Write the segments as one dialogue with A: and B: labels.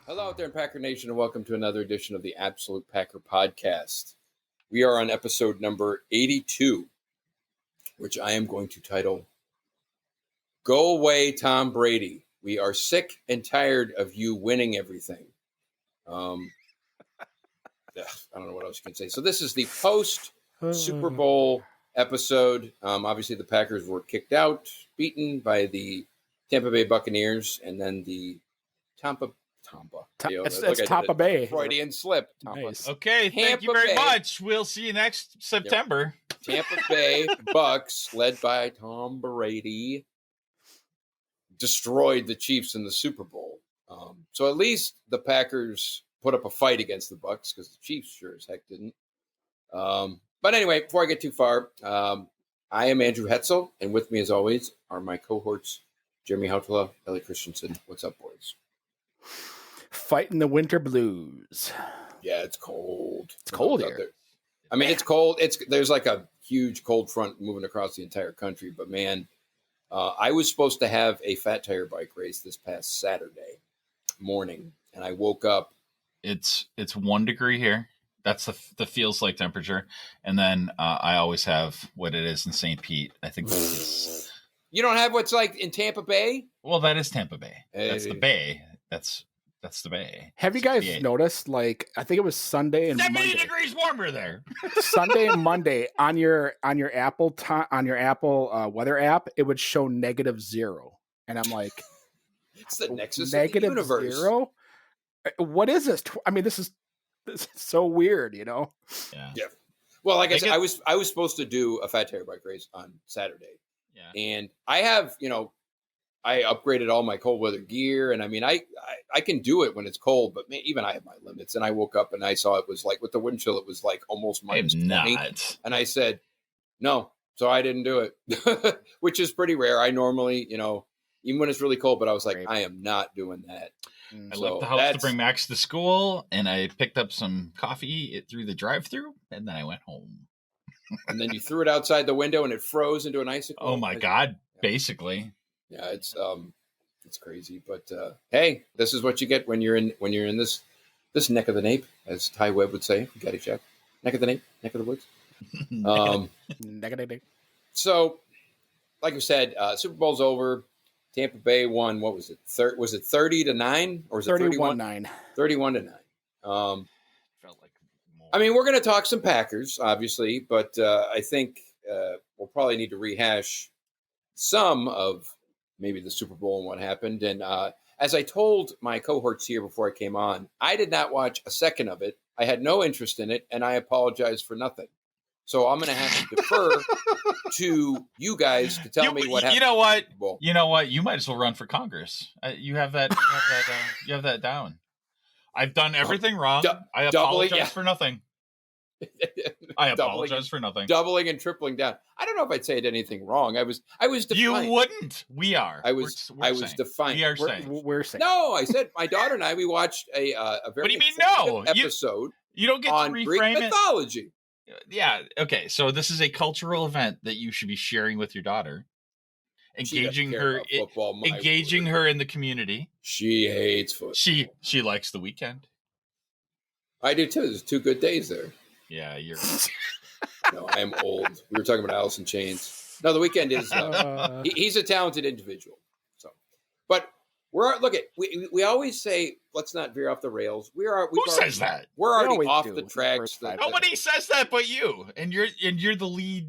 A: Hello out there in Packer Nation, and welcome to another edition of the Absolute Packer Podcast. We are on episode number 82, which I am going to title, Go Away Tom Brady. We are sick and tired of you winning everything. I don't know what else you can say. So this is the post-Super Bowl episode. Obviously, the Packers were kicked out, beaten by the Tampa Bay Buccaneers, and then the Tampa
B: It's Tampa Bay.
A: Freudian slip.
B: Nice.
C: Okay, thank you very much. We'll see you next September.
A: Yep. Tampa Bay Bucks, led by Tom Brady, destroyed the Chiefs in the Super Bowl. So at least the Packers put up a fight against the Bucks because the Chiefs sure as heck didn't. But anyway, before I get too far, I am Andrew Hetzel, and with me as always are my cohorts, Jeremy Hautala, Ellie Christensen. What's up, boys?
B: Fighting the winter blues.
A: Yeah, it's cold.
B: It's cold here.
A: I mean, it's cold. There's like a huge cold front moving across the entire country. But man, I was supposed to have a fat tire bike race this past Saturday morning, and I woke up.
C: It's 1 degree here. That's the feels like temperature. And then I always have what it is in St. Pete. I think this is.
A: You don't have what's like in Tampa Bay?
C: Well, that is Tampa Bay.
A: Hey.
C: That's the Bay. That's the Bay.
B: Have you guys noticed, like, I think it was Sunday and
C: 70
B: Monday.
C: degrees warmer there.
B: Sunday and Monday on your Apple weather app, it would show -0. And I'm like,
A: it's the nexus of the universe.
B: -0? What is this? I mean, this is so weird, you know?
A: Yeah. Well, like I said, I was supposed to do a fat tire bike race on Saturday.
C: Yeah.
A: And I have, I upgraded all my cold weather gear, and I mean, I can do it when it's cold, but even I have my limits. And I woke up and I saw it was like with the wind chill, it was like almost minus 20. And I said, no, so I didn't do it, which is pretty rare. I normally, even when it's really cold, but I was like, I am not doing that.
C: I left the house to bring Max to school, and I picked up some coffee through the drive-thru, and then I went home.
A: And then you threw it outside the window, and it froze into an icicle.
C: Oh my God! Basically.
A: Yeah, it's crazy, but hey, this is what you get when you're in this neck of the nape, as Ty Webb would say. You got it, Jack. Neck of the nape, neck of the woods.
B: Neck of the nape.
A: So, like I said, Super Bowl's over. Tampa Bay won. What was it? Was it 30-9 or was it
B: 31-9?
A: 31-9.
C: Felt like more.
A: I mean, we're going to talk some Packers, obviously, but I think we'll probably need to rehash some of maybe the Super Bowl and what happened. And as I told my cohorts here before I came on, I did not watch a second of it. I had no interest in it, and I apologize for nothing. So I'm going to have to defer to you guys to tell me what happened.
C: You know what? You might as well run for Congress. You have that. You have that down. I've done everything wrong. I apologize for nothing. I apologize for nothing.
A: Doubling and tripling down. I don't know if I'd say anything wrong. I was defiant.
C: You wouldn't. We are.
A: I was defiant.
C: We are saying.
B: We're saying.
A: No, I said my daughter and I. We watched a very.
C: What do you mean no
A: episode?
C: You don't get
A: on
C: to reframe
A: Greek
C: it.
A: mythology.
C: Yeah. Okay. So this is a cultural event that you should be sharing with your daughter, engaging her in the community.
A: She hates football.
C: She likes the weekend.
A: I do too. There's 2 good days there.
C: Yeah, you're.
A: No, I am old. We were talking about Alice in Chains. No, the weekend is. He's a talented individual. So, but we always say let's not veer off the rails. Who
C: says that?
A: We're already off the tracks.
C: Nobody says that but you, and you're the lead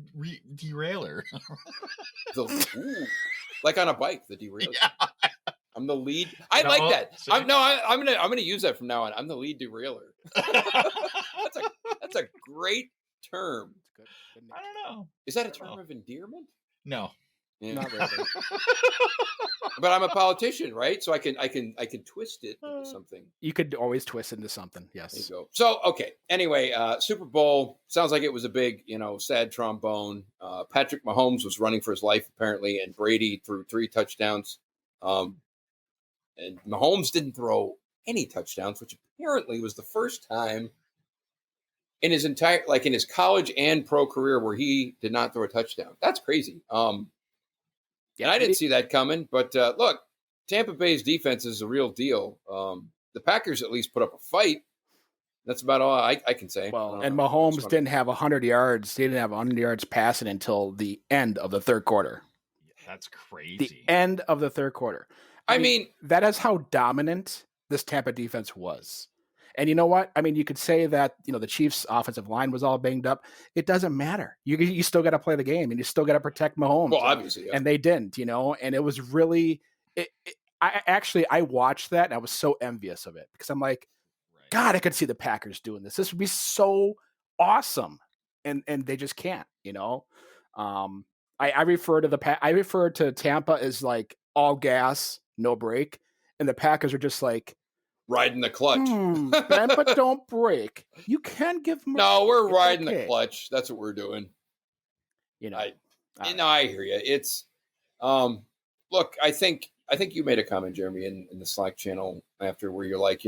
C: derailer.
A: Like on a bike, the derailer.
C: Yeah.
A: I'm the lead. I like that. I'm gonna use that from now on. I'm the lead derailer. That's a great term.
C: I don't know.
A: Is that a term of endearment?
C: No.
A: Yeah.
B: Not really.
A: But I'm a politician, right? So I can twist it into something.
B: You could always twist into something. Yes.
A: There you go. So okay. Anyway, Super Bowl sounds like it was a big, sad trombone. Patrick Mahomes was running for his life apparently, and Brady threw 3 touchdowns. And Mahomes didn't throw any touchdowns, which apparently was the first time in his entire, like in his college and pro career, where he did not throw a touchdown. That's crazy. And I didn't see that coming. But look, Tampa Bay's defense is a real deal. the Packers at least put up a fight. That's about all I can say.
B: Well, and Mahomes didn't have 100 yards. He didn't have 100 yards passing until the end of the third quarter.
C: That's crazy.
B: The end of the third quarter. I mean, that is how dominant this Tampa defense was. And you know what? I mean, you could say that, the Chiefs' offensive line was all banged up. It doesn't matter. You still got to play the game, and you still got to protect Mahomes.
A: Well, obviously, yeah.
B: And they didn't, and it was really I watched that, and I was so envious of it because I'm like, God, I could see the Packers doing this. This would be so awesome. And they just can't, I refer to Tampa as like all gas, no break. And the Packers are just like
A: riding the clutch.
B: But don't break. You can give them.
A: No, we're riding the clutch. That's what we're doing. I hear you. It's look, I think you made a comment, Jeremy, in the Slack channel after where you're like,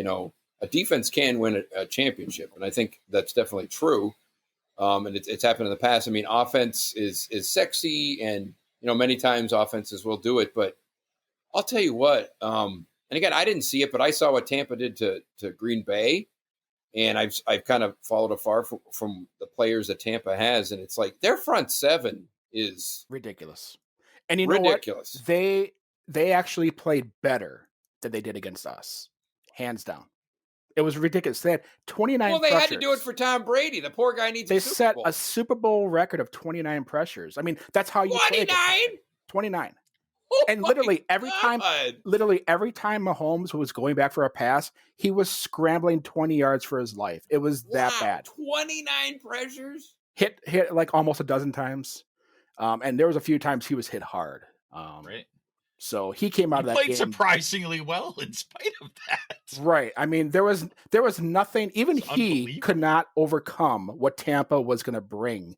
A: a defense can win a championship. And I think that's definitely true. And it's happened in the past. I mean, offense is sexy, and many times offenses will do it. But I'll tell you what. And again, I didn't see it, but I saw what Tampa did to Green Bay, and I've kind of followed afar from the players that Tampa has, and it's like their front seven is
B: ridiculous. And you know what? They actually played better than they did against us, hands down. It was ridiculous. They had 29
A: Well, they
B: pressures.
A: had to do it for Tom Brady. The poor guy needs
B: They
A: a Super
B: set
A: Bowl.
B: a Super Bowl record of 29 pressures. I mean, that's how you
A: 29?
B: 29.
A: Oh,
B: and literally every
A: God.
B: time Mahomes was going back for a pass, he was scrambling 20 yards for his life. It was that bad.
A: 29 pressures?
B: Hit like almost a dozen times. And there was a few times he was hit hard.
C: Right.
B: So he came out of that
C: played
B: game
C: surprisingly well in spite of that.
B: Right. I mean, there was nothing. Even he could not overcome what Tampa was going to bring.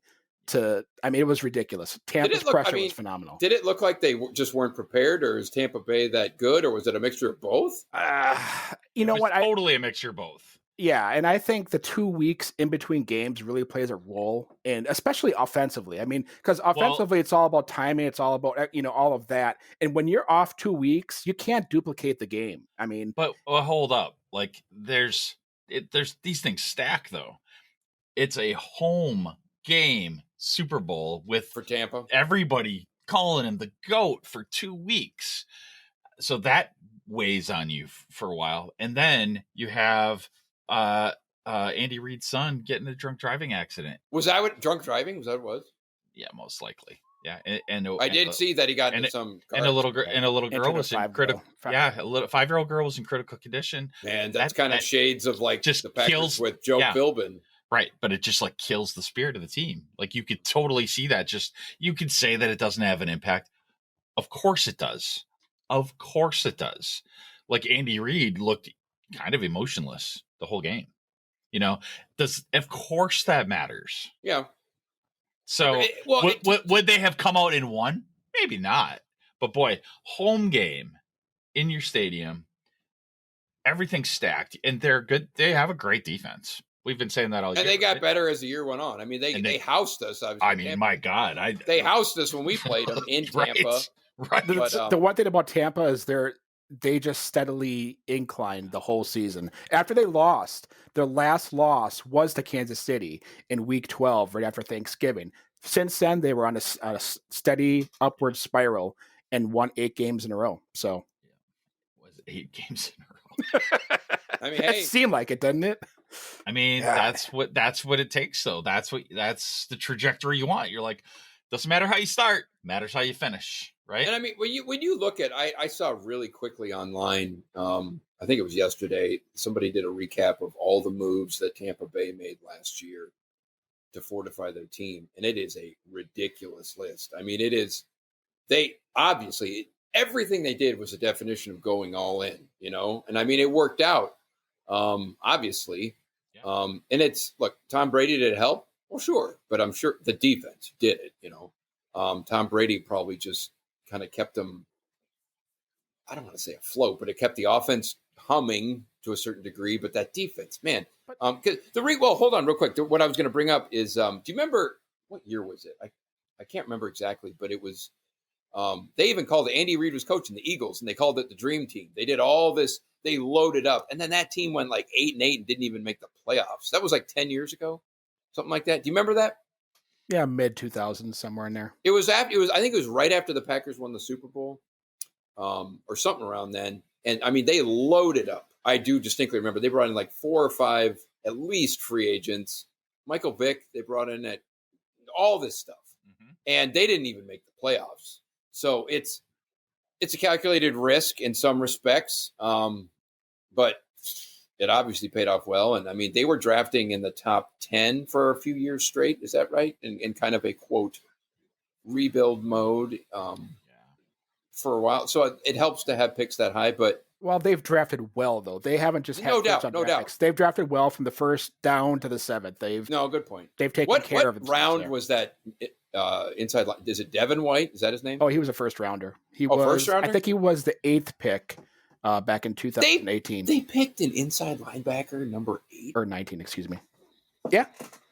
B: It was ridiculous. Tampa's pressure was phenomenal.
A: Did it look like they just weren't prepared, or is Tampa Bay that good, or was it a mixture of both?
C: Totally a mixture of both.
B: Yeah, and I think the 2 weeks in between games really plays a role, and especially offensively. I mean, because offensively, it's all about timing. It's all about all of that. And when you're off 2 weeks, you can't duplicate the game. I mean,
C: but hold up, like there's these things stack though. It's a home game Super Bowl for
A: Tampa.
C: Everybody calling him the GOAT for 2 weeks, so that weighs on you for a while, and then you have Andy Reid's son getting a drunk driving accident.
A: Was that what drunk driving? Was that what it was?
C: Yeah, most likely. Yeah, and
A: I did see that he got into some car
C: and a little girl was in critical. Yeah, a little 5-year-old girl was in critical condition.
A: Man, that's kind of shades of like
C: just
A: the Packers
C: kills
A: with Joe Philbin.
C: Right, but it just like kills the spirit of the team. Like you could totally see that. Just you could say that it doesn't have an impact. Of course it does. Of course it does. Like Andy Reid looked kind of emotionless the whole game. Of course that matters.
A: Yeah.
C: So would they have come out and won? Maybe not. But boy, home game in your stadium, everything's stacked, and they're good. They have a great defense. We've been saying that all year.
A: And they got better as the year went on. I mean, they housed us. Obviously.
C: I mean, my God.
A: They housed us when we played them in Tampa.
C: Right.
B: But, the one thing about Tampa is they just steadily inclined the whole season. After they lost, their last loss was to Kansas City in Week 12, right after Thanksgiving. Since then, they were on a steady upward spiral and won 8 games in a row. So,
C: was it 8 games in a row?
A: I mean,
B: it seemed like it, doesn't it?
C: I mean, that's what it takes. Though that's the trajectory you want. You're like, doesn't matter how you start, matters how you finish, right?
A: And I mean, when you look at, I saw really quickly online. I think it was yesterday. Somebody did a recap of all the moves that Tampa Bay made last year to fortify their team, and it is a ridiculous list. I mean, it is. They obviously everything they did was a definition of going all in, and I mean it worked out. Obviously. And it's look, Tom Brady did it help. Well, sure, but I'm sure the defense did it. Tom Brady probably just kind of kept them. I don't want to say afloat, but it kept the offense humming to a certain degree. But that defense, man. Well, hold on, real quick. What I was going to bring up is, do you remember what year was it? I can't remember exactly, but it was. They even called it. Andy Reid was coaching the Eagles, and they called it the Dream Team. They did all this they loaded up. And then that team went like 8-8 and didn't even make the playoffs. That was like 10 years ago, something like that. Do you remember that?
B: Yeah, mid 2000s, somewhere in there.
A: It was I think it was right after the Packers won the Super Bowl, or something around then. And I mean, they loaded up. I do distinctly remember they brought in like 4 or 5 at least free agents. Michael Vick, they brought in at all this stuff, and they didn't even make the playoffs. So it's a calculated risk in some respects, but it obviously paid off well. And I mean, they were drafting in the top 10 for a few years straight. Is that right? In kind of a quote rebuild mode for a while. So it helps to have picks that high, but.
B: Well, they've drafted well, though. They haven't just had
A: no doubt.
B: They've drafted well from the first down to the 7th.
A: Good point.
B: They've taken care of it.
A: What round was that inside line? Is it Devin White? Is that his name?
B: Oh, he was a first rounder.
A: First rounder?
B: I think he was the 8th pick back in 2018.
A: They picked an inside linebacker, number 8
B: or 19, excuse me. Yeah.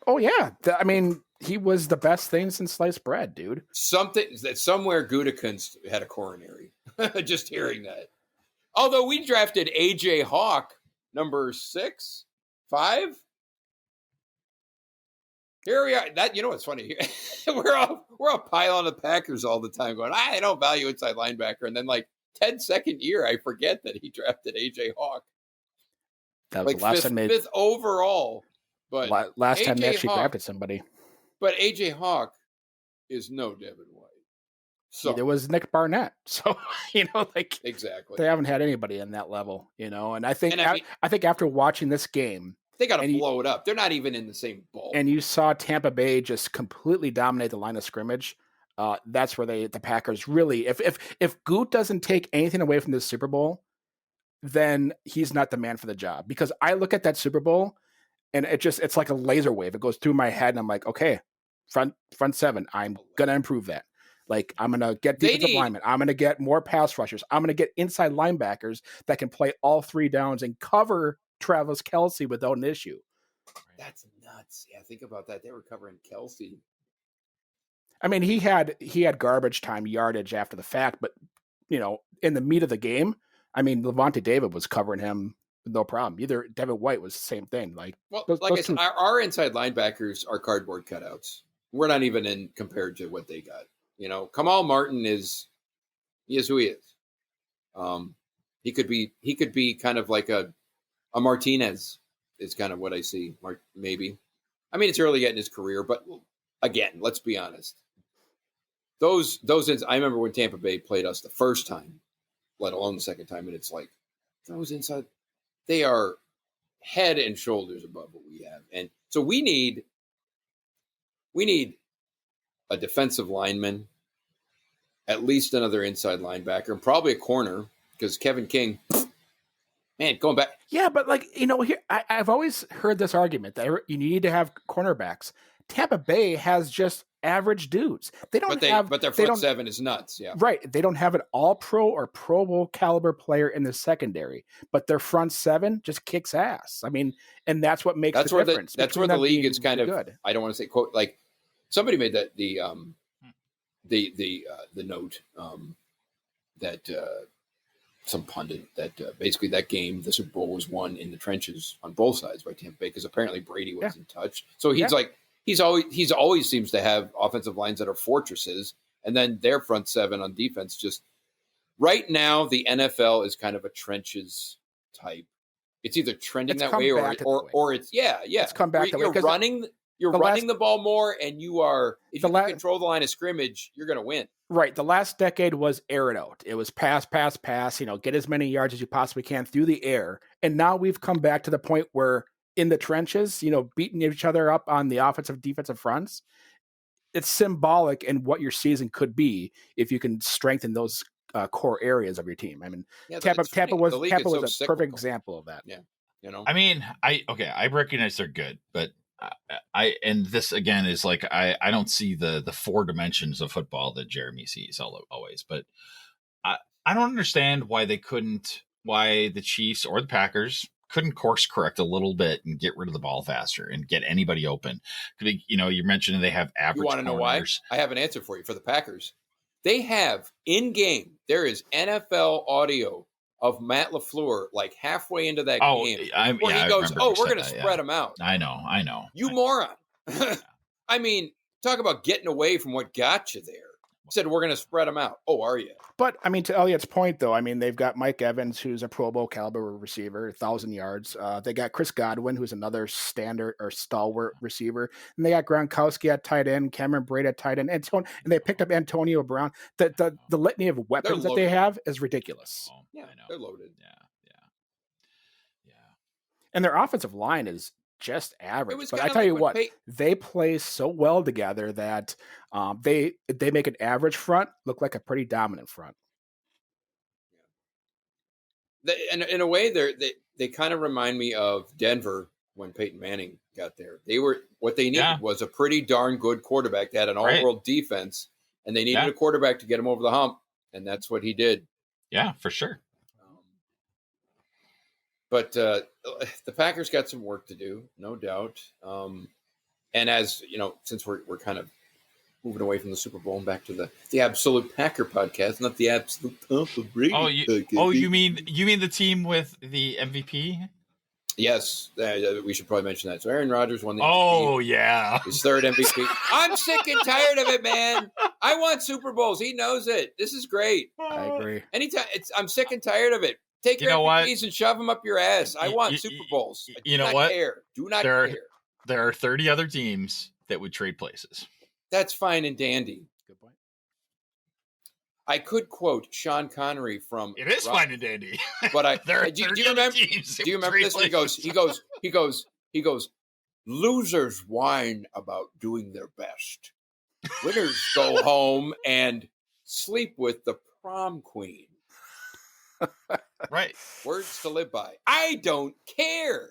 B: Oh yeah. I mean, he was the best thing since sliced bread, dude.
A: Somewhere Gutekunst had a coronary. Just hearing that. Although we drafted AJ Hawk, number 6, 5. Here we are. That, you know what's funny? we're all piling on the Packers all the time, going, I don't value inside linebacker, and then like 10-second year, I forget that he drafted AJ Hawk.
B: That was like the last time
A: fifth overall. But
B: last time
A: AJ
B: they actually
A: Hawk,
B: drafted somebody.
A: But AJ Hawk is no Devin White. So
B: there was Nick Barnett. So, like
A: exactly,
B: they haven't had anybody in that level, and I think I think after watching this game,
A: they got to blow it up. They're not even in the same ball.
B: And you saw Tampa Bay just completely dominate the line of scrimmage. That's where the Packers really, if Goot doesn't take anything away from this Super Bowl, then he's not the man for the job. Because I look at that Super Bowl and it's like a laser wave. It goes through my head and I'm like, okay, front 7, I'm gonna improve that. Like, I'm going to get defensive linemen. I'm going to get more pass rushers. I'm going to get inside linebackers that can play all 3 downs and cover Travis Kelce without an issue.
A: That's nuts. Yeah, think about that. They were covering Kelce.
B: I mean, he had garbage time yardage after the fact, but, in the meat of the game, I mean, Levante David was covering him with no problem. Either Devin White was the same thing. Like,
A: I said, our inside linebackers are cardboard cutouts. We're not even in compared to what they got. Kamal Martin is who he is. He could be kind of like a Martinez is kind of what I see. Maybe. I mean, it's early yet in his career, but again, let's be honest. I remember when Tampa Bay played us the first time, let alone the second time, and it's like those inside, they are head and shoulders above what we have, and so we need a defensive lineman, at least another inside linebacker, and probably a corner, because Kevin King, man, going back.
B: Yeah, but here I've always heard this argument that you need to have cornerbacks. Tampa Bay has just average dudes. But
A: their front 7 is nuts. Yeah,
B: right. They don't have an All-Pro or Pro Bowl caliber player in the secondary, but their front 7 just kicks ass. I mean, and that's what makes the difference.
A: That's where the league is kind of good. I don't want to say quote like. Somebody made that the note that some pundit that basically that game, the Super Bowl, was won in the trenches on both sides by Tampa Bay because apparently Brady was in touch. So he's like he's always seems to have offensive lines that are fortresses, and then their front 7 on defense. Just right now, the NFL is kind of a trenches type. It's either trending that way or it's
B: It's come back that way.
A: You're running the ball more, and if you can control the line of scrimmage, you're going to win.
B: Right. The last decade was air it out. It was pass, get as many yards as you possibly can through the air. And now we've come back to the point where in the trenches, beating each other up on the offensive, defensive fronts, it's symbolic in what your season could be if you can strengthen those core areas of your team. I mean, Tampa was a perfect example of that.
A: Yeah.
C: I mean, I recognize they're good, but and this again is like I don't see the 4 dimensions of football that Jeremy sees always, but I don't understand why the Chiefs or the Packers couldn't course correct a little bit and get rid of the ball faster and get anybody open. You mentioned they have average.
A: You want to know why? I have an answer for you. For the Packers, they have in game, there is NFL audio of Matt LaFleur, like halfway into that game, where he goes, "Oh, we're going to spread them out."
C: I know.
A: You moron! I mean, talk about getting away from what got you there. Said we're going to spread them out. Oh, are you?
B: But I mean, to Elliott's point, though, I mean, they've got Mike Evans, who's a Pro Bowl caliber receiver, 1,000 yards. They got Chris Godwin, who's another standard or stalwart receiver, and they got Gronkowski at tight end, Cameron Brate at tight end, and they picked up Antonio Brown. The litany of weapons that they have is ridiculous.
A: Yeah, they're loaded.
C: Yeah.
B: And their offensive line is just average. But I tell you what, they play so well together that they make an average front look like a pretty dominant front.
A: And in a way, they kind of remind me of Denver when Peyton Manning got there. What they needed was a pretty darn good quarterback. They had an all-world defense, and they needed a quarterback to get him over the hump, and that's what he did.
C: Yeah, for sure.
A: But the Packers got some work to do, no doubt. And as you know, since we're kind of moving away from the Super Bowl and back to the Absolute Packer podcast, not the Absolute Tom Brady.
C: You mean the team with the MVP?
A: Yes, we should probably mention that. So Aaron Rodgers won the MVP.
C: Oh yeah,
A: his third MVP. I'm sick and tired of it, man. I want Super Bowls. He knows it. This is great.
B: I agree.
A: Anytime, I'm sick and tired of it. Take your MVPs and shove them up your ass. I want Super Bowls. I do not care. Do not care.
C: There are 30 other teams that would trade places.
A: That's fine and dandy.
B: Good point.
A: I could quote Sean Connery from.
C: It is fine and dandy.
A: But
C: do you
A: remember this? He goes. Losers whine about doing their best. Winners go home and sleep with the prom queen.
C: Right.
A: Words to live by. I don't care.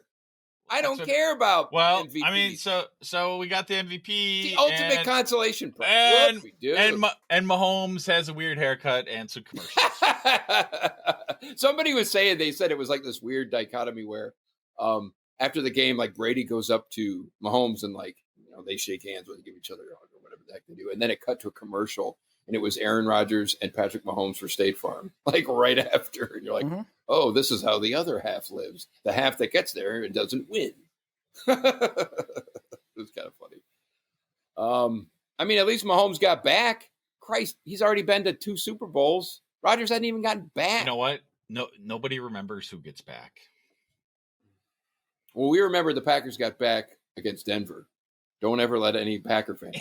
A: I don't care about MVP.
C: I mean, so we got the MVP.
A: The ultimate consolation
C: prize.
A: We do.
C: And Mahomes has a weird haircut and some commercials.
A: Somebody was saying, they said it was like this weird dichotomy where after the game, like Brady goes up to Mahomes and like, you know, they shake hands or they give each other a hug or whatever the heck they do. And then it cut to a commercial. And it was Aaron Rodgers and Patrick Mahomes for State Farm, like right after. And you're like, oh, this is how the other half lives. The half that gets there and doesn't win. It was kind of funny. I mean, at least Mahomes got back. Christ, he's already been to 2 Super Bowls. Rodgers hadn't even gotten back.
C: You know what? Nobody remembers who gets back.
A: Well, we remember the Packers got back against Denver. Don't ever let any Packer fan.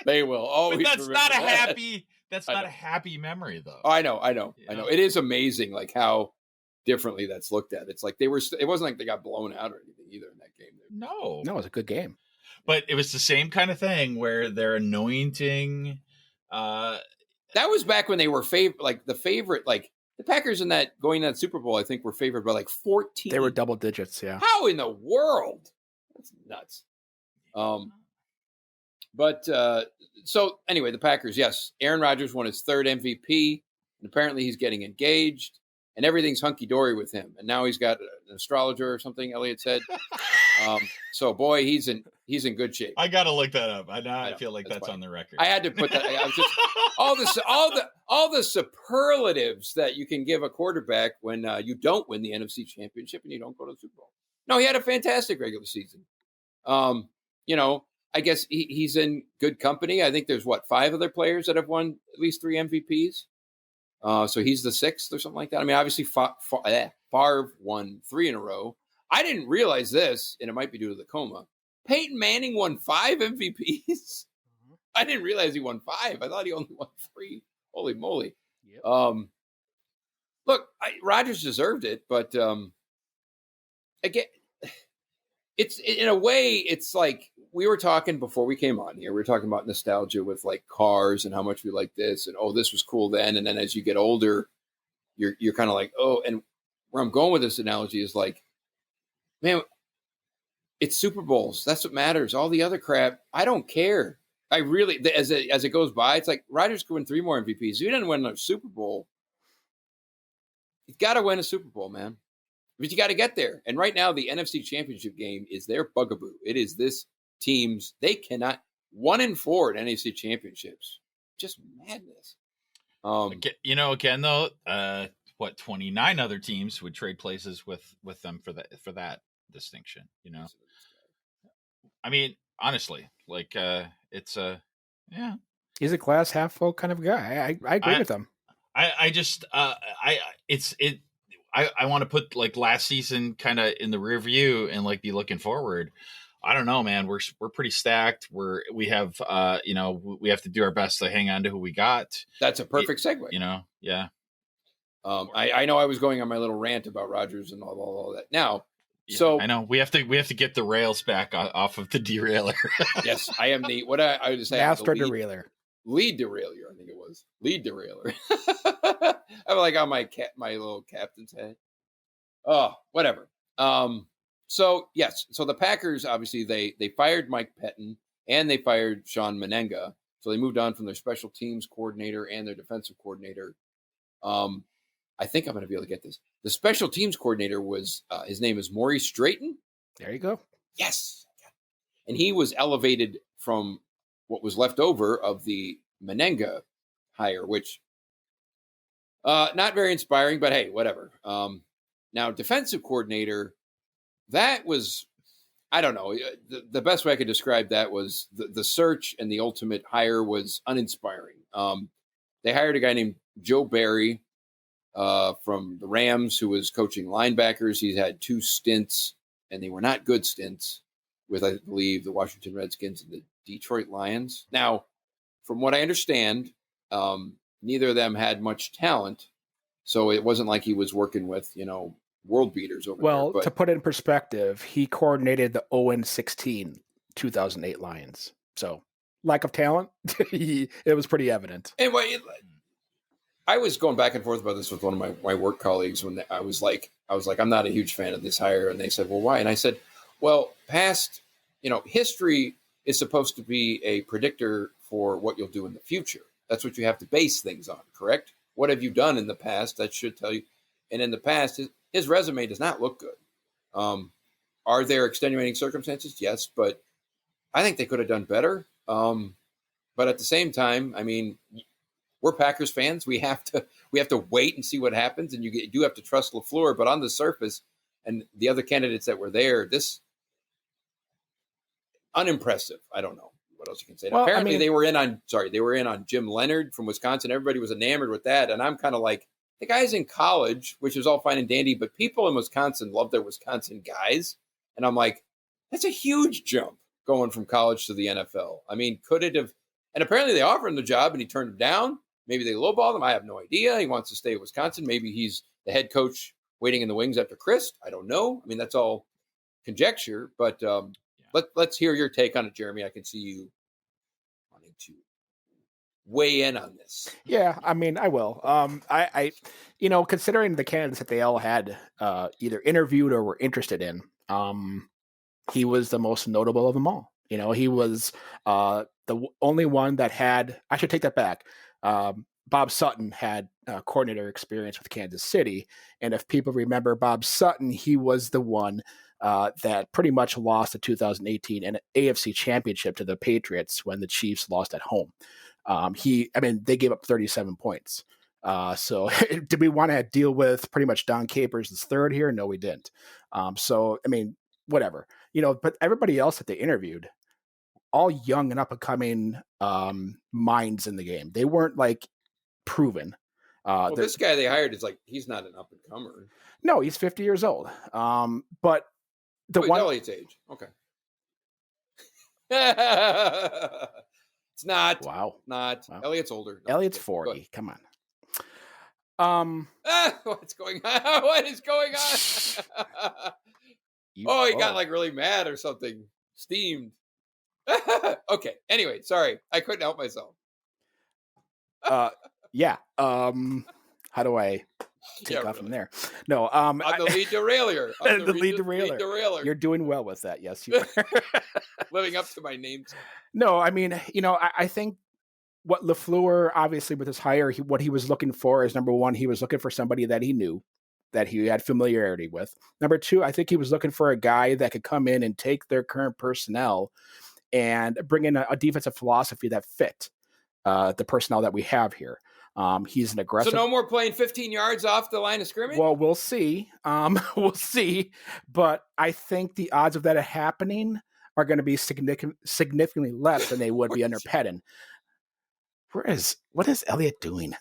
A: They will always.
C: But that's not a happy. That's not a happy memory, though.
A: I know. It is amazing, like how differently that's looked at. It's like they were. It wasn't like they got blown out or anything either in that game.
C: No,
B: it was a good game.
C: But it was the same kind of thing where they're anointing.
A: That was back when they were the favorite. Like the Packers in that going to that Super Bowl, I think were favored by like 14.
B: They were double digits. Yeah.
A: How in the world? That's nuts. But so anyway, the Packers, yes, Aaron Rodgers won his 3rd MVP, and apparently he's getting engaged, and everything's hunky-dory with him. And now he's got an astrologer or something, Elliot said. So, boy, he's in good shape.
C: I got to look that up. I feel like that's on the record.
A: I had to put that. I was just all the superlatives that you can give a quarterback when you don't win the NFC Championship and you don't go to the Super Bowl. No, he had a fantastic regular season. You know, I guess he's in good company. I think there's 5 other players that have won at least 3 MVPs. So he's the 6th or something like that. I mean, obviously Favre won 3 in a row. I didn't realize this, and it might be due to the coma. Peyton Manning won 5 MVPs. I didn't realize he won 5. I thought he only won 3. Holy moly. Yep. Look, Rodgers deserved it, but again, it's in a way, it's like we were talking before we came on here. We were talking about nostalgia with like cars and how much we like this and, oh, this was cool then. And then as you get older, you're kind of like, oh, and where I'm going with this analogy is like, man, it's Super Bowls. That's what matters. All the other crap, I don't care. I really, as it goes by, it's like Rodgers could win 3 more MVPs. If you didn't win a Super Bowl, you've got to win a Super Bowl, man. But you got to get there. And right now, the NFC Championship game is their bugaboo. It is this team's, they cannot, 1-4 at NFC Championships. Just madness.
C: Again, though, 29 other teams would trade places with them for that distinction. I mean, honestly, like it's yeah.
B: He's a glass half full kind of guy. I agree with him.
C: I want to put like last season kind of in the rear view and like be looking forward. I don't know, man. We're pretty stacked. We have we have to do our best to hang on to who we got.
A: That's a perfect segue.
C: Yeah.
A: I know I was going on my little rant about Rodgers and all that. Now, so
C: I know we have to get the rails back off of the deraileur.
A: Yes, I am the what I would say
B: master deraileur.
A: Lead deraileur, I think it was. Lead deraileur. I'm like on my little captain's head. Oh, whatever. So yes, so the Packers obviously they fired Mike Pettin and they fired Sean Menenga. So they moved on from their special teams coordinator and their defensive coordinator. I think I'm going to be able to get this. The special teams coordinator was his name is Maurice Drayton.
B: There you go.
A: Yes, and he was elevated from what was left over of the Menenga hire, which not very inspiring, but hey, whatever. Now, defensive coordinator, that was, I don't know. The best way I could describe that was the search and the ultimate hire was uninspiring. They hired a guy named Joe Barry from the Rams who was coaching linebackers. He's had 2 stints, and they were not good stints with, I believe, the Washington Redskins and the Detroit Lions. Now, from what I understand, neither of them had much talent, so it wasn't like he was working with, world beaters over there.
B: Well, to put it in perspective, he coordinated the 0-16 2008 Lions. So, lack of talent, it was pretty evident.
A: Anyway, I was going back and forth about this with one of my work colleagues when I was like, I'm not a huge fan of this hire, and they said, well, why? And I said, well, past, history is supposed to be a predictor for what you'll do in the future. That's what you have to base things on, correct? What have you done in the past? That should tell you. And in the past, his resume does not look good. Are there extenuating circumstances? Yes, but I think they could have done better. But at the same time, I mean, we're Packers fans. We have to wait and see what happens, and you do have to trust LaFleur. But on the surface, and the other candidates that were there, this unimpressive. I don't know what else you can say. Well, apparently, they were in on Jim Leonard from Wisconsin. Everybody was enamored with that, and I'm kind of like, the guy's in college, which is all fine and dandy, but people in Wisconsin love their Wisconsin guys, and I'm like, that's a huge jump going from college to the NFL. I mean, could it have? And apparently, they offered him the job, and he turned it down. Maybe they lowballed him. I have no idea. He wants to stay at Wisconsin. Maybe he's the head coach waiting in the wings after Chris. I don't know. I mean, that's all conjecture, but let's hear your take on it, Jeremy. I can see you wanting to weigh in on this.
B: Yeah, I mean, I will. I considering the candidates that they all had either interviewed or were interested in, he was the most notable of them all. He was the only one that had. I should take that back. Bob Sutton had coordinator experience with Kansas City, and if people remember Bob Sutton, he was the one that pretty much lost the 2018 and AFC Championship to the Patriots when the Chiefs lost at home. They gave up 37 points. So did we want to deal with pretty much Don Capers' third here? No, we didn't. Whatever, but everybody else that they interviewed, all young and up and coming minds in the game. They weren't like proven.
A: This guy they hired is like, he's not an up and comer.
B: No, he's 50 years old. But
A: Elliot's age. Okay. It's not.
B: Wow.
A: Not. Wow. Elliot's older.
B: No, Elliot's 40. Come on.
A: What's going on? What is going on? He got like really mad or something. Steamed. Okay. Anyway, sorry. I couldn't help myself.
B: Yeah. How do I take off from there? No.
A: On the lead deraileur.
B: The lead deraileur. You're doing well with that. Yes, you are.
A: Living up to my name.
B: No, I mean, I think what LaFleur, obviously with his hire, what he was looking for is, number one, he was looking for somebody that he knew, that he had familiarity with. Number two, I think he was looking for a guy that could come in and take their current personnel and bring in a defensive philosophy that fit the personnel that we have here. He's an aggressive.
A: So no more playing 15 yards off the line of scrimmage?
B: Well, we'll see. We'll see. But I think the odds of that happening are going to be significantly less than they would be under Pettin. What is Elliott doing?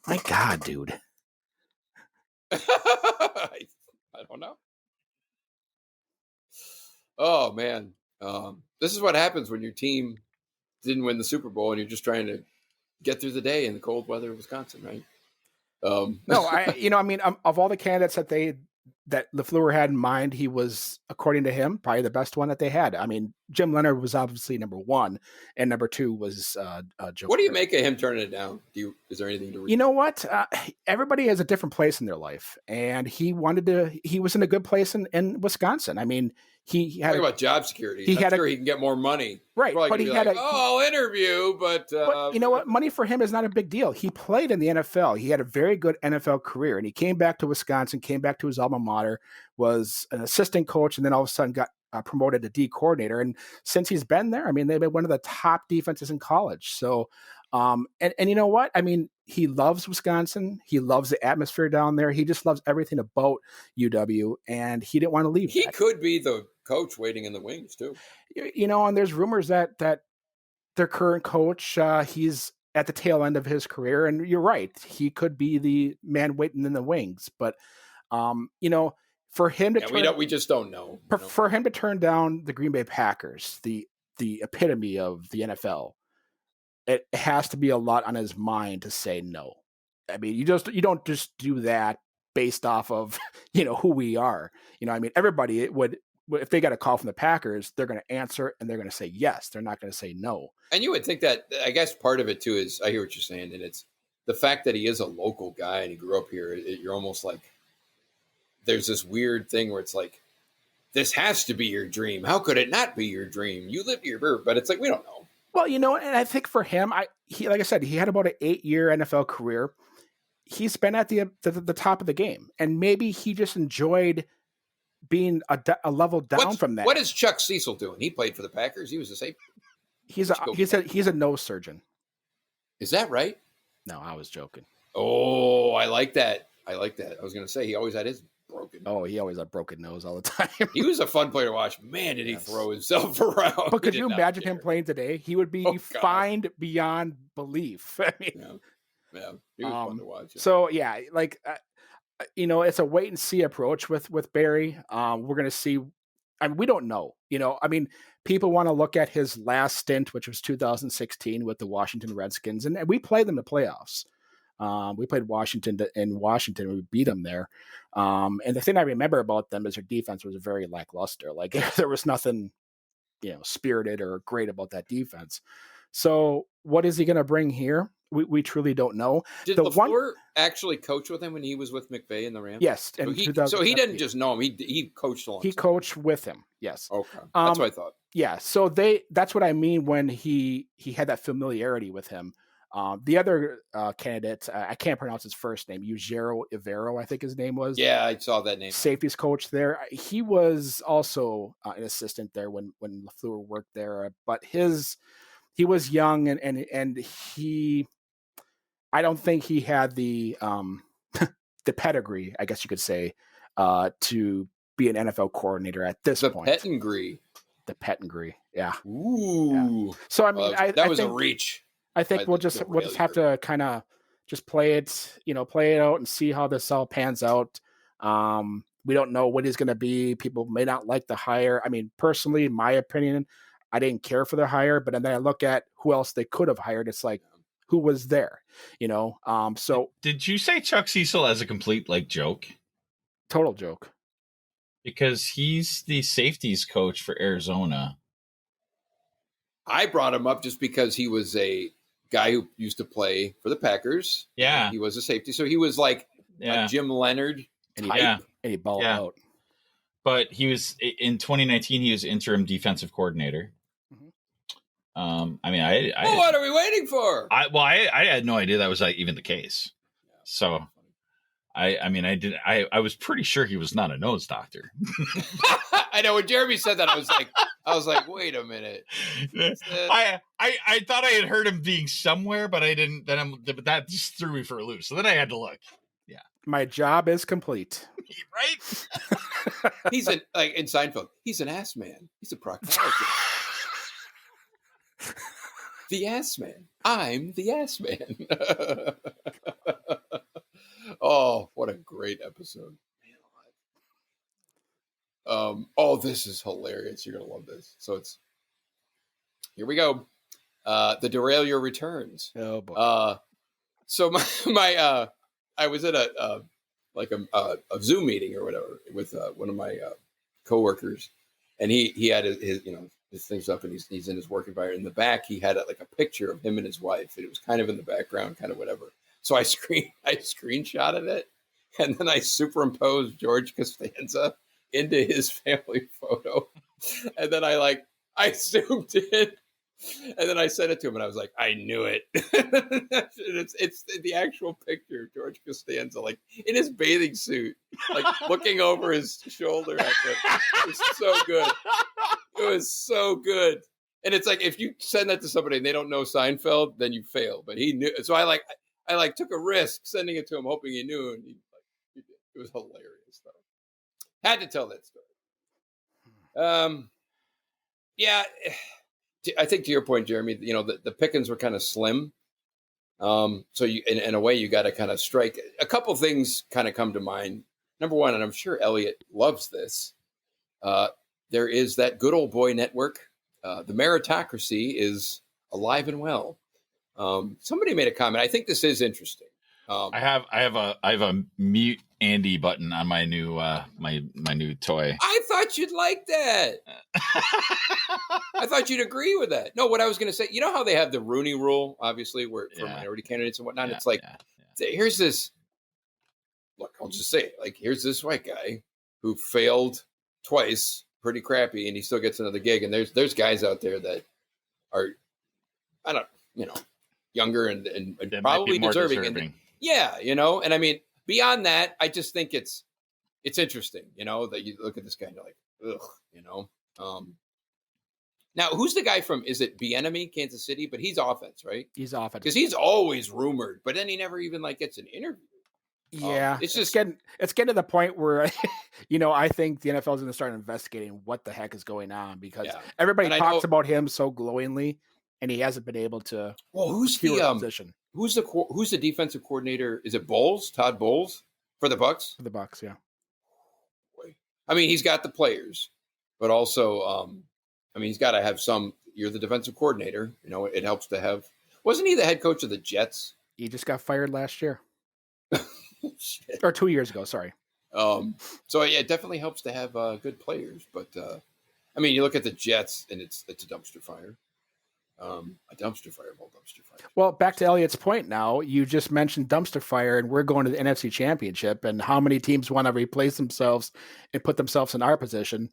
B: My God, dude.
A: I don't know. Oh, man. This is what happens when your team didn't win the Super Bowl and you're just trying to get through the day in the cold weather of Wisconsin, right?
B: No, of all the candidates that LaFleur had in mind, he was, according to him, probably the best one that they had. I mean, Jim Leonard was obviously number one, and number two was Joe.
A: What do you make of him turning it down? Is there anything to read?
B: You know what? Everybody has a different place in their life, and he was in a good place in Wisconsin. I mean, he had
A: about job security. He can get more money,
B: right? But he had
A: I'll interview, but
B: you know what? Money for him is not a big deal. He played in the NFL. He had a very good NFL career, and he came back to Wisconsin, came back to his alma mater, was an assistant coach, and then all of a sudden got promoted to D coordinator. And since he's been there, I mean, they've been one of the top defenses in college. So, and you know what? I mean, he loves Wisconsin. He loves the atmosphere down there. He just loves everything about UW, and he didn't want to leave.
A: He could be the coach waiting in the wings too.
B: You know, and there's rumors that their current coach, he's at the tail end of his career, and you're right, he could be the man waiting in the wings. But you know, for him to
A: we just don't know.
B: For him to turn down the Green Bay Packers, the epitome of the NFL, it has to be a lot on his mind to say no. I mean, you don't just do that based off of who we are. I mean, everybody would. If they got a call from the Packers, they're going to answer and they're going to say yes. They're not going to say no.
A: And you would think that, I guess part of it too is, I hear what you're saying, and it's the fact that he is a local guy and he grew up here. You're almost like, there's this weird thing where it's like, this has to be your dream. How could it not be your dream? You live here, but it's like, we don't know.
B: Well, and I think for him, like I said, he had about an 8-year NFL career. He's been at the top of the game, and maybe he just enjoyed being a level down from that.
A: What is Chuck Cecil doing? He played for the Packers. He was a safety.
B: He's a nose surgeon.
A: Is that right?
B: No, I was joking.
A: Oh, I like that. I was going to say he always had his broken.
B: Oh, he always had broken nose all the time.
A: He was a fun player to watch. Man, did he throw himself around?
B: But could you imagine him playing today? He would be fined beyond belief. I mean,
A: yeah, he was fun to watch. Yeah.
B: So yeah, like. It's a wait and see approach with Barry. We're going to see. I mean, we don't know. I mean, people want to look at his last stint, which was 2016 with the Washington Redskins, and we played them in the playoffs. We played Washington in Washington. We beat them there. And the thing I remember about them is their defense was very lackluster. Like there was nothing, spirited or great about that defense. So what is he going to bring here? We truly don't know.
A: Did LaFleur actually coach with him when he was with McVay in the Rams?
B: Yes.
A: So he didn't just know him. He coached along.
B: He coached with him. Yes.
A: Okay. That's what I thought.
B: Yeah. So that's what I mean when he had that familiarity with him. The other candidate, I can't pronounce his first name, Ujero Ivero, I think his name was.
A: Yeah, I saw that name.
B: Safeties coach there. He was also an assistant there when LaFleur worked there, but he was young and he, I don't think he had the the pedigree, I guess you could say, to be an NFL coordinator at this point. The pedigree. Yeah.
A: Ooh.
B: Yeah. So I mean,
A: that was a reach.
B: I think we'll just have to kind of just play it out and see how this all pans out. We don't know what he's going to be. People may not like the hire. I mean, personally, in my opinion, I didn't care for the hire, but then I look at who else they could have hired. It's like, who was there, So
C: did you say Chuck Cecil as a complete joke?
B: Total joke.
C: Because he's the safeties coach for Arizona.
A: I brought him up just because he was a guy who used to play for the Packers.
C: Yeah.
A: He was a safety. So he was like a Jim Leonard type.
B: And he balled out.
C: But he was, in 2019, he was interim defensive coordinator. I mean,
A: what are we waiting for?
C: I had no idea that was even the case. So I was pretty sure he was not a nose doctor.
A: I know when Jeremy said that, I I was like, wait a minute.
C: I thought I had heard him being somewhere, but I didn't. But that just threw me for a loop. So then I had to look. Yeah,
B: my job is complete.
C: Right?
A: He's in Seinfeld. He's an ass man. He's a proctologist. The ass man. I'm the ass man. Oh, what a great episode. This is hilarious. You're gonna love this. So here we go. The Deraileur returns.
B: Oh boy.
A: So I was at a Zoom meeting or whatever with one of my coworkers, and he had his things up, and he's in his work environment. In the back, he had a picture of him and his wife, and it was kind of in the background, kind of whatever. So I screenshotted it, and then I superimposed George Costanza into his family photo, and then I zoomed in, and then I sent it to him, and I was like, I knew it. it's the actual picture of George Costanza, in his bathing suit, looking over his shoulder at them. It was so good. It was so good. And it's like, if you send that to somebody and they don't know Seinfeld, then you fail. But he knew. So I took a risk sending it to him, hoping he knew, and he did. It was hilarious, though. Had to tell that story. Yeah, I think to your point, Jeremy, the pickings were kind of slim. So you, in a way, you got to kind of strike. A couple things kind of come to mind. Number one, and I'm sure Elliot loves this. There is that good old boy network. The meritocracy is alive and well. Somebody made a comment. I think this is interesting.
C: I have a mute Andy button on my new my new toy.
A: I thought you'd like that. I thought you'd agree with that. No, what I was going to say, you know how they have the Rooney Rule, obviously, for minority candidates and whatnot. It's here's this. Look, I'll just say it. Here's this white guy who failed twice, pretty crappy, and he still gets another gig. And there's guys out there that are, younger and probably deserving. And, yeah, and I mean, beyond that, I just think it's interesting, that you look at this guy and you're like, ugh, Now, who's the guy from, is it Bieniemy, Kansas City? But he's offense, right?
B: He's offense.
A: Because he's always rumored, but then he never even gets an interview.
B: Yeah, it's getting to the point where, I think the NFL is going to start investigating what the heck is going on, because everybody talks about him so glowingly, and he hasn't been able to.
A: Well, who's the position? Who's the defensive coordinator? Is it Bowles? Todd Bowles for the Bucs?
B: For the Bucs, yeah.
A: I mean, he's got the players, but also, he's got to have some. You're the defensive coordinator. It helps to have. Wasn't he the head coach of the Jets?
B: He just got fired last year. Or 2 years ago, sorry.
A: So yeah, it definitely helps to have good players. But you look at the Jets, and it's a dumpster fire. A dumpster fire.
B: Well, back to Elliot's point now, you just mentioned dumpster fire, and we're going to the NFC Championship, and how many teams want to replace themselves and put themselves in our position?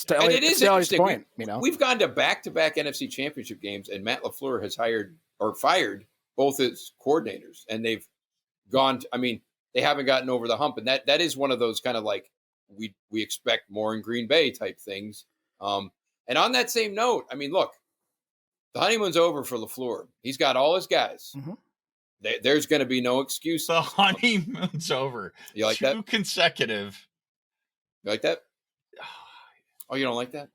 A: It is interesting. Point, we've gone to back-to-back NFC Championship games, and Matt LaFleur has hired or fired both his coordinators, and they've gone to, they haven't gotten over the hump, and that is one of those kind of we expect more in Green Bay type things. And on that same note, look, the honeymoon's over for LaFleur. He's got all his guys. Mm-hmm. There's going to be no excuse.
C: The honeymoon's over.
A: You like that?
C: 2 consecutive.
A: You like that? Oh, you don't like that?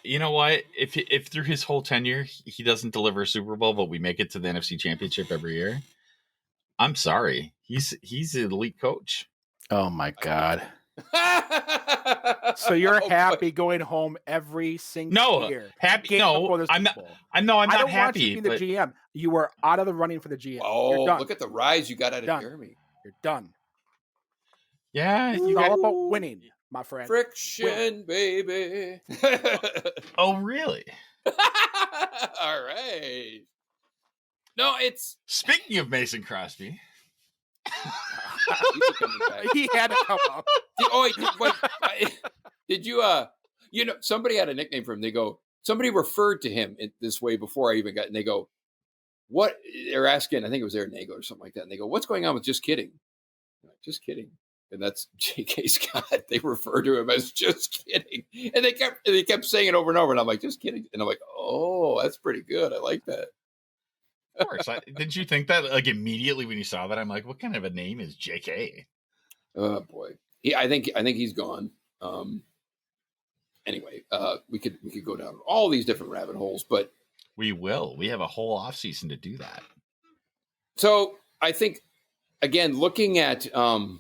C: You know what? If through his whole tenure he doesn't deliver a Super Bowl, but we make it to the NFC Championship every year, I'm sorry. He's an elite coach.
B: Oh my God. So you're happy going home every single year?
C: Happy? No, I'm not. I'm not happy. I don't want you
B: to be the GM. You were out of the running for the GM.
A: Oh, look at the rise you got out of Jeremy.
B: You're done.
C: Yeah,
B: it's all about winning, my friend.
A: Friction, baby.
C: Oh, really?
A: All right. No, it's
C: speaking of Mason Crosby.
B: He had to come up.
A: Did you? Somebody had a nickname for him. Somebody referred to him this way before I even got. And they go, "What?" They're asking. I think it was Aaron Nagel or something like that. And they go, "What's going on with Just Kidding?" Like, just kidding. and that's J.K. Scott. They refer to him as just kidding, and they kept saying it over and over. And I'm like, just kidding, and I'm like, oh, that's pretty good. I like that.
C: Of course. Did you think that like immediately when you saw that? I'm like, what kind of a name is J.K.?
A: Oh boy, I think he's gone. Anyway, we could go down all these different rabbit holes, but
C: we will. We have a whole off season to do that.
A: So I think again, looking at the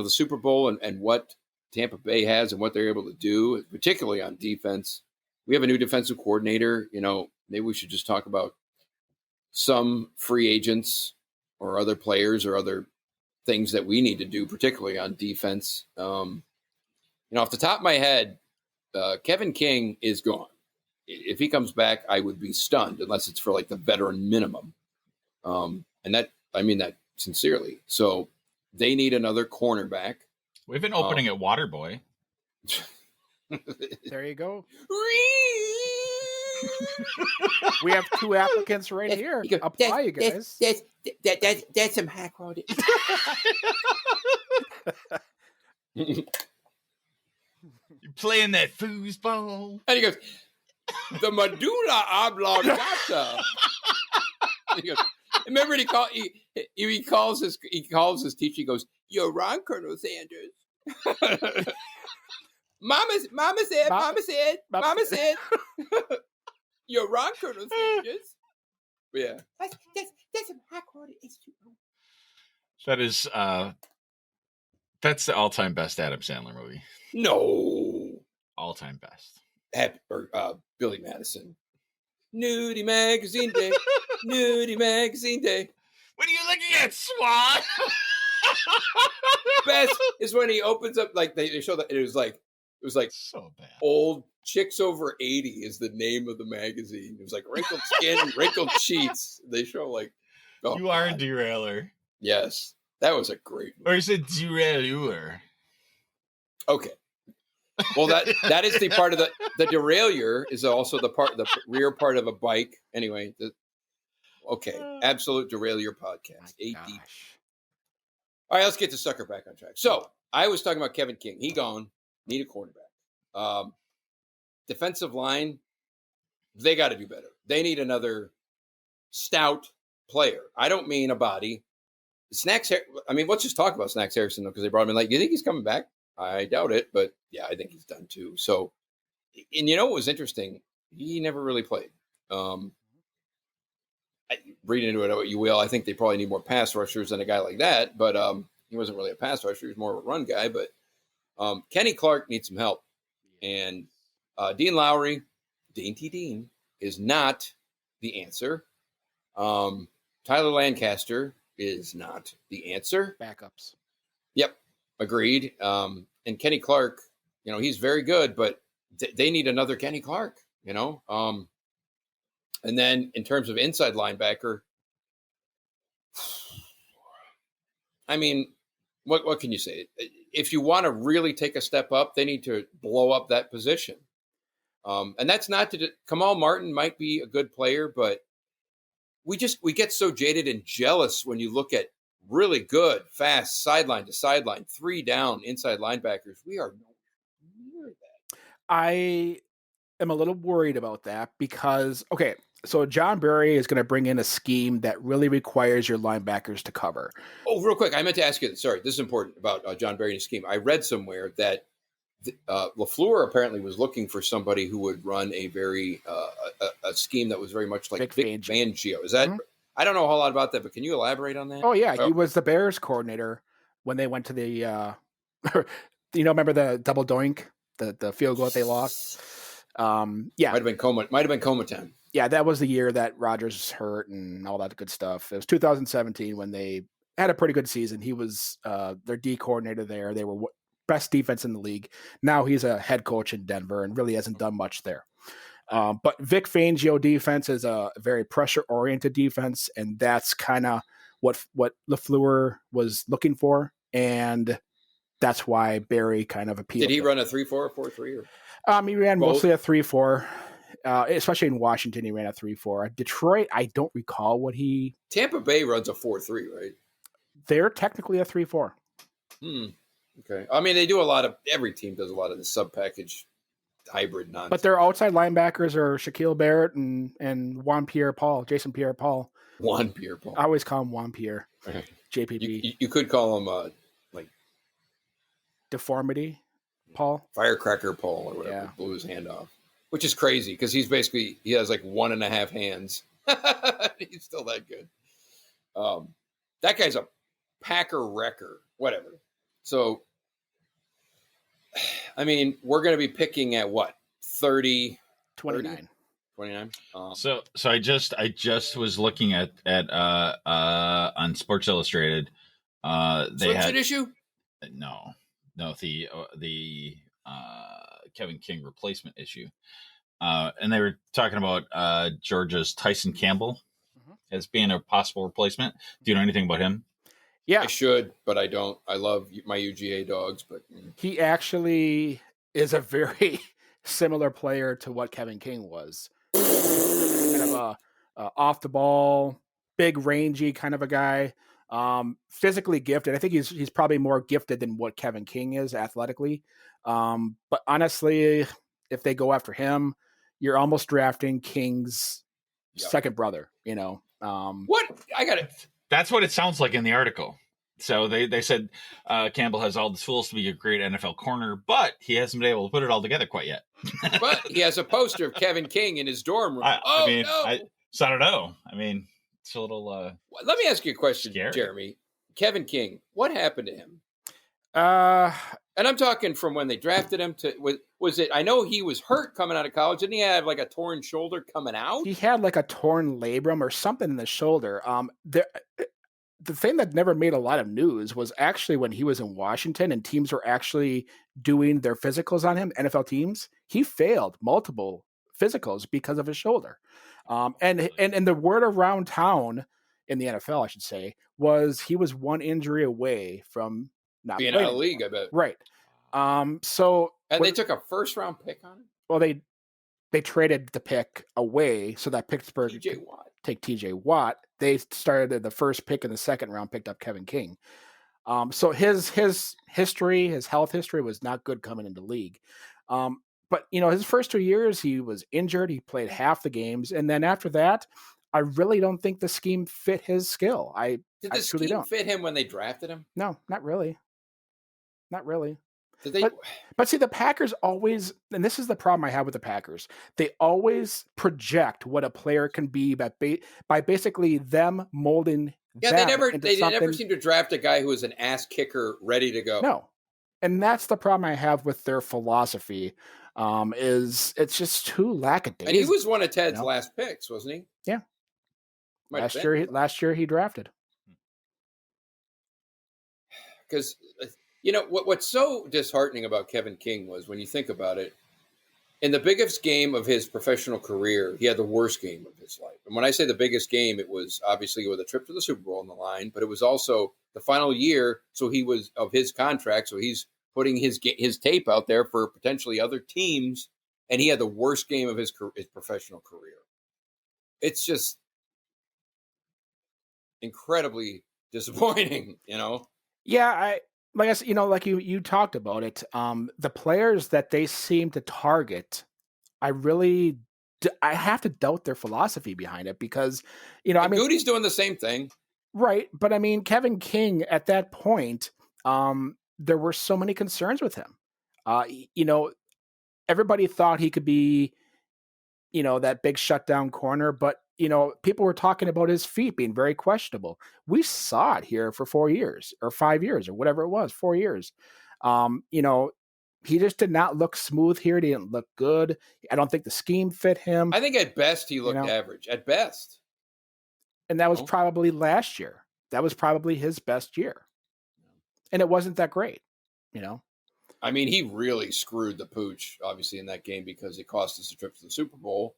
A: Super Bowl and what Tampa Bay has and what they're able to do, particularly on defense. We have a new defensive coordinator. Maybe we should just talk about some free agents or other players or other things that we need to do, particularly on defense. Off the top of my head, Kevin King is gone. If he comes back, I would be stunned unless it's for like the veteran minimum. And that, I mean that sincerely. So they need another cornerback.
C: We've been opening at Waterboy.
B: There you go. We have 2 applicants right here. Apply, you guys.
A: That's some high quality.
C: You're playing that foosball.
A: And he goes, the medulla oblongata. He goes, remember he calls his teacher. He goes, "You're wrong, Colonel Sanders." Mama said. You're wrong, Colonel Sanders. But yeah, that's some high quality H2O.
C: That is that's the all-time best Adam Sandler movie.
A: No,
C: all-time best.
A: Billy Madison. Nudie magazine day. Nudie magazine day.
C: What are you looking at, Swan?
A: Best is when he opens up, like they show that it was like
C: so bad.
A: Old Chicks Over 80 is the name of the magazine. It was like wrinkled skin, wrinkled sheets. They show like
C: you are a Deraileur.
A: Yes, that was a great movie.
C: Or is it Deraileur?
A: Okay. Well, that is the part of the derailleur is also the rear part of a bike. Anyway, absolute derailleur podcast. AD. All right, let's get the sucker back on track. So I was talking about Kevin King. He gone. Need a cornerback. Defensive line, they got to do better. They need another stout player. I don't mean a body. Let's just talk about Snacks Harrison, though, because they brought him in. Like, do you think he's coming back? I doubt it, but yeah, I think he's done too. So, and what was interesting? He never really played. Read into it what you will. I think they probably need more pass rushers than a guy like that, but he wasn't really a pass rusher. He was more of a run guy, but Kenny Clark needs some help. And Dean Lowry, Dainty Dean, is not the answer. Tyler Lancaster is not the answer.
B: Backups.
A: Yep. Agreed. And Kenny Clark, he's very good, but they need another Kenny Clark, And then in terms of inside linebacker, I mean, what can you say? If you want to really take a step up, they need to blow up that position. And that's not Kamal Martin might be a good player, but we get so jaded and jealous when you look at really good, fast, sideline to sideline, 3 down inside linebackers. We are nowhere near that.
B: I am a little worried about that because, so John Barry is going to bring in a scheme that really requires your linebackers to cover.
A: Oh, real quick, I meant to ask you, sorry, this is important about John Barry and his scheme. I read somewhere that LaFleur apparently was looking for somebody who would run a very a scheme that was very much like Vic Fangio. Is that? Mm-hmm. I don't know a whole lot about that, but can you elaborate on that?
B: Oh yeah, he was the Bears coordinator when they went to the. Remember the double doink, the field goal that they lost. Yeah,
A: might have been Cometan.
B: Yeah, that was the year that Rodgers was hurt and all that good stuff. It was 2017 when they had a pretty good season. He was their D coordinator there. They were best defense in the league. Now he's a head coach in Denver and really hasn't done much there. But Vic Fangio defense is a very pressure-oriented defense, and that's kind of what LaFleur was looking for, and that's why Barry kind of appealed.
A: Did he run a 3-4 or 4-3?
B: He ran mostly a 3-4. Especially in Washington, he ran a 3-4. Detroit, I don't recall what he...
A: Tampa Bay runs a 4-3, right?
B: They're technically a 3-4.
A: Okay. I mean, they do every team does a lot of the sub-package hybrid nonsense.
B: But their outside linebackers are Shaquille Barrett and Jason Pierre-Paul.
A: Juan Pierre-Paul.
B: I always call him Juan Pierre.
A: Okay.
B: JPP.
A: You could call him
B: Deformity Paul.
A: Firecracker Paul or whatever. Yeah. Blew his hand off. Which is crazy because he has 1.5 hands. He's still that good. That guy's a Packer wrecker. Whatever. So, I mean, we're going to be picking at what? 30?
B: 29.
A: 29.
C: So I just was looking at on Sports Illustrated. They had
A: issue.
C: No, the Kevin King replacement issue, and they were talking about Georgia's Tyson Campbell as being a possible replacement. Do you know anything about him?
B: Yeah,
A: I should, but I don't. I love my UGA dogs, but
B: he actually is a very similar player to what Kevin King was. Kind of a off the ball, big, rangy kind of a guy. Physically gifted. I think he's probably more gifted than what Kevin King is athletically. But honestly, if they go after him, you're almost drafting King's second brother.
A: What? I got it.
C: That's what it sounds like in the article. So they said Campbell has all the tools to be a great NFL corner, but he hasn't been able to put it all together quite yet.
A: But he has a poster of Kevin King in his dorm room.
C: I don't know. I mean, it's a little.
A: Let me ask you a question,
C: scary.
A: Jeremy. Kevin King, what happened to him? And I'm talking from when they drafted him to was it? I know he was hurt coming out of college. Didn't he have like a torn shoulder coming out?
B: He had like a torn labrum or something in the shoulder. The thing that never made a lot of news was actually when he was in Washington and teams were actually doing their physicals on him, NFL teams, he failed multiple physicals because of his shoulder. And the word around town in the NFL, I should say, was he was one injury away from not
A: being out of the league, I bet.
B: Right. And
A: they took a first-round pick on him?
B: Well, they traded the pick away so that Pittsburgh
A: TJ Watt.
B: Take TJ Watt. They started the first pick in the second round, picked up Kevin King. So his history, his health history was not good coming into the league. But his first 2 years, he was injured. He played half the games. And then after that, I really don't think the scheme fit his skill.
A: Did the scheme fit him when they drafted him?
B: No, not really. Not really.
A: Did they?
B: But see, the Packers always, and this is the problem I have with the Packers, they always project what a player can be by basically them molding.
A: Yeah, they never seem to draft a guy who is an ass kicker ready to go.
B: No, and that's the problem I have with their philosophy. Is it's just too lackadaisical.
A: And he was one of Ted's last picks, wasn't he?
B: Yeah. Last year he drafted.
A: Because what's so disheartening about Kevin King was when you think about it, in the biggest game of his professional career, he had the worst game of his life. And when I say the biggest game, it was obviously with a trip to the Super Bowl on the line, but it was also the final year. So he was of his contract. So he's putting his tape out there for potentially other teams. And he had the worst game of his professional career. It's just incredibly disappointing,
B: Yeah, like you talked about it. The players that they seem to target, I have to doubt their philosophy behind it because,
A: Goody's doing the same thing.
B: Right. But I mean, Kevin King at that point, there were so many concerns with him. Everybody thought he could be, that big shutdown corner, but people were talking about his feet being very questionable. We saw it here for 4 years or 5 years or whatever it was, 4 years. He just did not look smooth here. He didn't look good. I don't think the scheme fit him.
A: I think at best he looked average. At best.
B: And that was probably last year. That was probably his best year. And it wasn't that great,
A: I mean, he really screwed the pooch, obviously, in that game because it cost us a trip to the Super Bowl.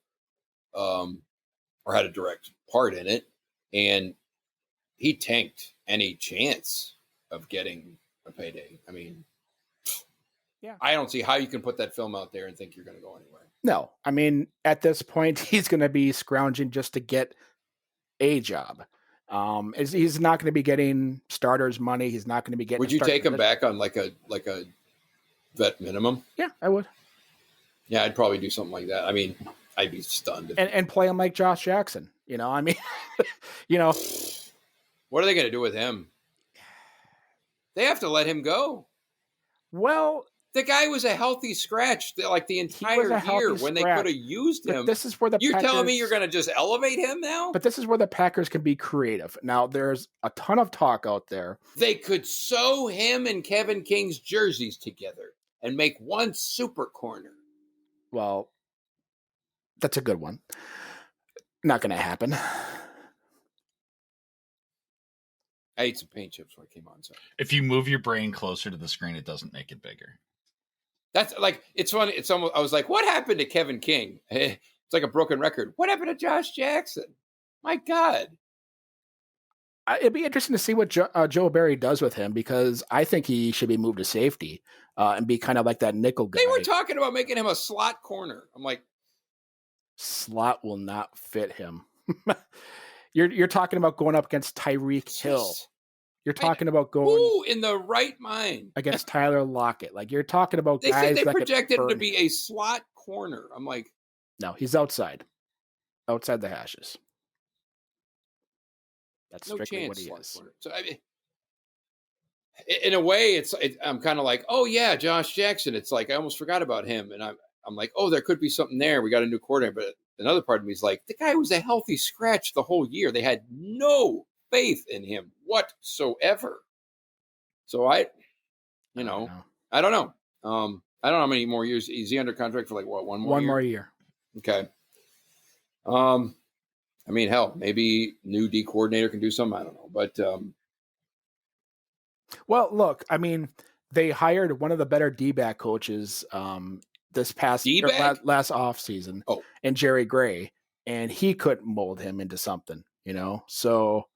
A: Or had a direct part in it, and he tanked any chance of getting a payday. I mean, I don't see how you can put that film out there and think you're going to go anywhere.
B: No, I mean, at this point, he's going to be scrounging just to get a job. He's not going to be getting starters money. He's not going to be getting.
A: Would you take him back on like a vet minimum?
B: Yeah, I would.
A: Yeah, I'd probably do something like that. I mean, I'd be stunned.
B: And play him like Josh Jackson. I mean,
A: What are they going to do with him? They have to let him go.
B: Well,
A: the guy was a healthy scratch like the entire year when they could have used him.
B: This is where
A: you're telling me you're going to just elevate him now?
B: But this is where the Packers can be creative. Now, there's a ton of talk out there.
A: They could sew him and Kevin King's jerseys together and make one super corner.
B: Well, that's a good one. Not going to happen.
A: I ate some paint chips when I came on. So
C: if you move your brain closer to the screen, it doesn't make it bigger.
A: That's like, it's funny. It's almost, I was like, what happened to Kevin King? It's like a broken record. What happened to Josh Jackson? My God.
B: It'd be interesting to see what Joe Barry does with him, because I think he should be moved to safety and be kind of like that nickel guy.
A: They were talking about making him a slot corner. I'm like,
B: slot will not fit him. You're talking about going up against Tyreek Hill. You're talking about going
A: who in the right mind
B: against Tyler Lockett. Like, you're talking about
A: they
B: guys
A: said they
B: that
A: projected him to be a slot corner. I'm like,
B: no, he's outside the hashes. That's
A: no
B: strictly
A: chance,
B: what he is.
A: Corner. So I mean, in a way, I'm kind of like, oh yeah, Josh Jackson. It's like I almost forgot about him, and I'm like, oh, there could be something there. We got a new quarterback, but another part of me is like, the guy was a healthy scratch the whole year. They had no faith in him whatsoever. So I don't know. I don't know how many more years. Is he under contract for like what? One more
B: year.
A: Okay. I mean, hell, maybe new D coordinator can do something. I don't know, but
B: well, look, I mean, they hired one of the better D-back coaches this past last off season, and Jerry Gray, and he couldn't mold him into something, So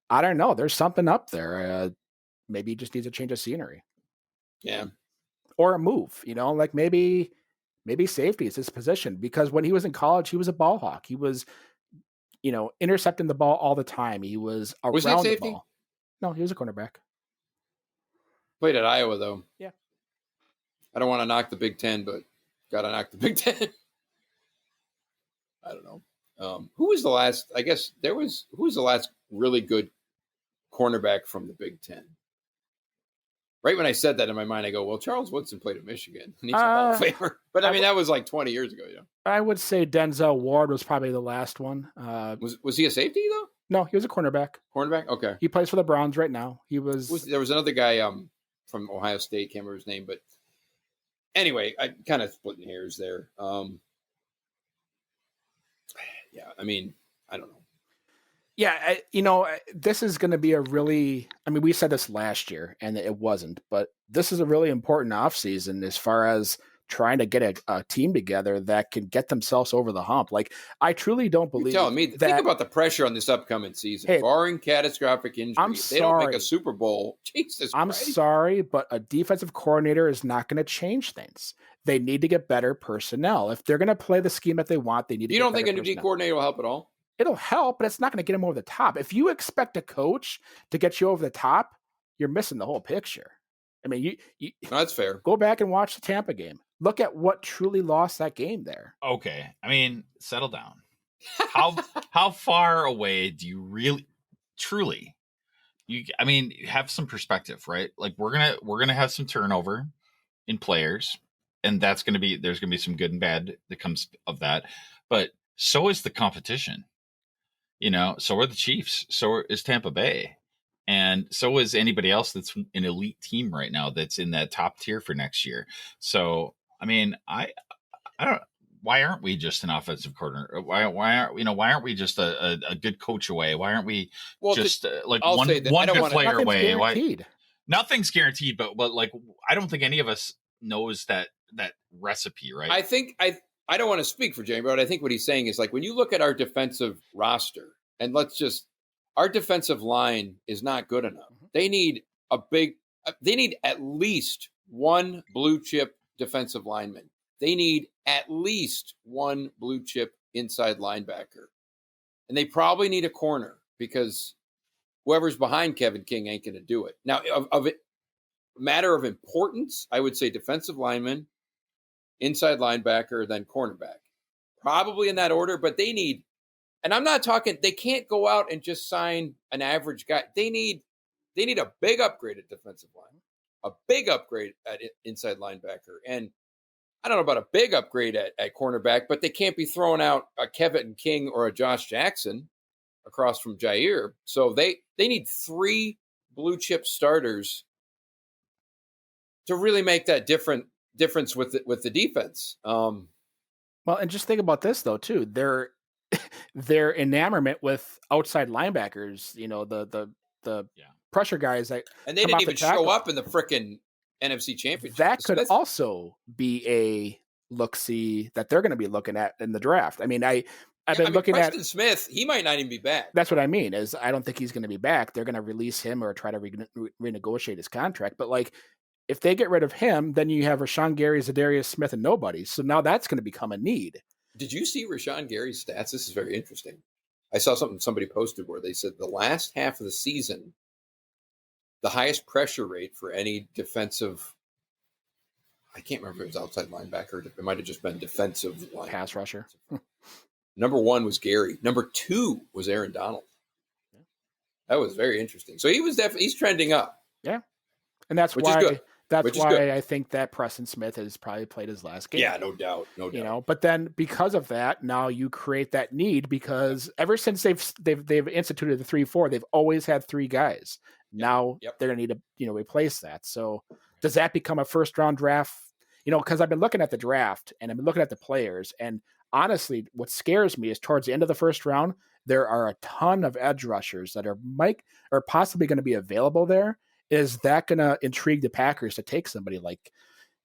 B: I don't know. There's something up there. Maybe he just needs a change of scenery.
A: Yeah,
B: or a move. Like maybe safety is his position, because when he was in college, he was a ball hawk. He was, intercepting the ball all the time. He was around the ball. No, he was a cornerback.
A: Played at Iowa though.
B: Yeah.
A: I don't want to knock the Big Ten, but gotta knock the Big Ten. I don't know. Who was the last? I guess who was the last really good cornerback from the Big Ten? Right when I said that in my mind, I go, well, Charles Woodson played at Michigan. And he's a Hall of Famer. But I mean, that was like 20 years ago.
B: I would say Denzel Ward was probably the last one.
A: Was he a safety though?
B: No, he was a cornerback.
A: Cornerback? Okay.
B: He plays for the Browns right now. There
A: was another guy from Ohio State, can't remember his name, but anyway, I kind of splitting hairs there. Yeah, I mean, I don't know.
B: Yeah, this is going to be we said this last year and it wasn't, but this is a really important offseason as far as trying to get a team together that can get themselves over the hump. Like, I truly don't believe
A: You're telling me, think about the pressure on this upcoming season, barring catastrophic injury. If they don't make a Super Bowl, Jesus
B: I'm
A: Christ.
B: sorry, but a defensive coordinator is not going to change things. They need to get better personnel. If they're going to play the scheme that they want, they need to
A: You
B: get
A: don't
B: better
A: think a new D coordinator will help at all?
B: It'll help, but it's not going to get them over the top. If you expect a coach to get you over the top, you're missing the whole picture. I mean, you
A: that's fair.
B: Go back and watch the Tampa game. Look at what truly lost that game there.
C: Okay. I mean, settle down. How far away do you really truly have some perspective, right? Like we're going to have some turnover in players, and there's going to be some good and bad that comes of that. But so is the competition. So are the Chiefs, so is Tampa Bay. And so is anybody else that's an elite team right now that's in that top tier for next year. So, I mean, I don't. Why aren't we just an offensive coordinator? Why aren't we just a good coach away? Why aren't we one good player away?
B: Guaranteed.
C: Nothing's guaranteed, but like I don't think any of us knows that recipe, right?
A: I think I don't want to speak for Jamie, but I think what he's saying is like when you look at our defensive roster, and our defensive line is not good enough. They need at least one blue chip defensive lineman. They need at least one blue chip inside linebacker. And they probably need a corner because whoever's behind Kevin King ain't going to do it. Now, of it, matter of importance, I would say defensive lineman, inside linebacker, then cornerback. Probably in that order, but they need, and I'm not talking, they can't go out and just sign an average guy. They need a big upgrade at defensive line, a big upgrade at inside linebacker. And I don't know about a big upgrade at cornerback, but they can't be throwing out a Kevin King or a Josh Jackson across from Jair. So they need 3 blue chip starters to really make that difference with the defense.
B: Well, and just think about this though too. Their enamorment with outside linebackers, the pressure guys that,
A: and they didn't even show up in the frickin' NFC Championship.
B: That could also be a look-see that they're going to be looking at in the draft. I mean, I've been looking
A: Preston Smith. He might not even be back.
B: That's what I mean. Is I don't think he's going to be back. They're going to release him or try to renegotiate his contract. But like, if they get rid of him, then you have Rashawn Gary, Zadarius Smith, and nobody. So now that's going to become a need.
A: Did you see Rashawn Gary's stats? This is very interesting. I saw something somebody posted where they said the last half of the season, the highest pressure rate for any defensive, I can't remember if it was outside linebacker. It might have just been defensive line.
B: Pass rusher.
A: Number 1 was Gary. Number 2 was Aaron Donald. Yeah. That was very interesting. So he's trending up.
B: Yeah. And that's why I think that Preston Smith has probably played his last game.
A: Yeah, no doubt.
B: But then because of that, now you create that need because ever since they've instituted the 3-4, they've always had 3 guys. Now they're going to need to, replace that. So does that become a first round draft? Because I've been looking at the draft and I've been looking at the players, and honestly, what scares me is towards the end of the first round, there are a ton of edge rushers that are possibly going to be available there. Is that going to intrigue the Packers to take somebody like,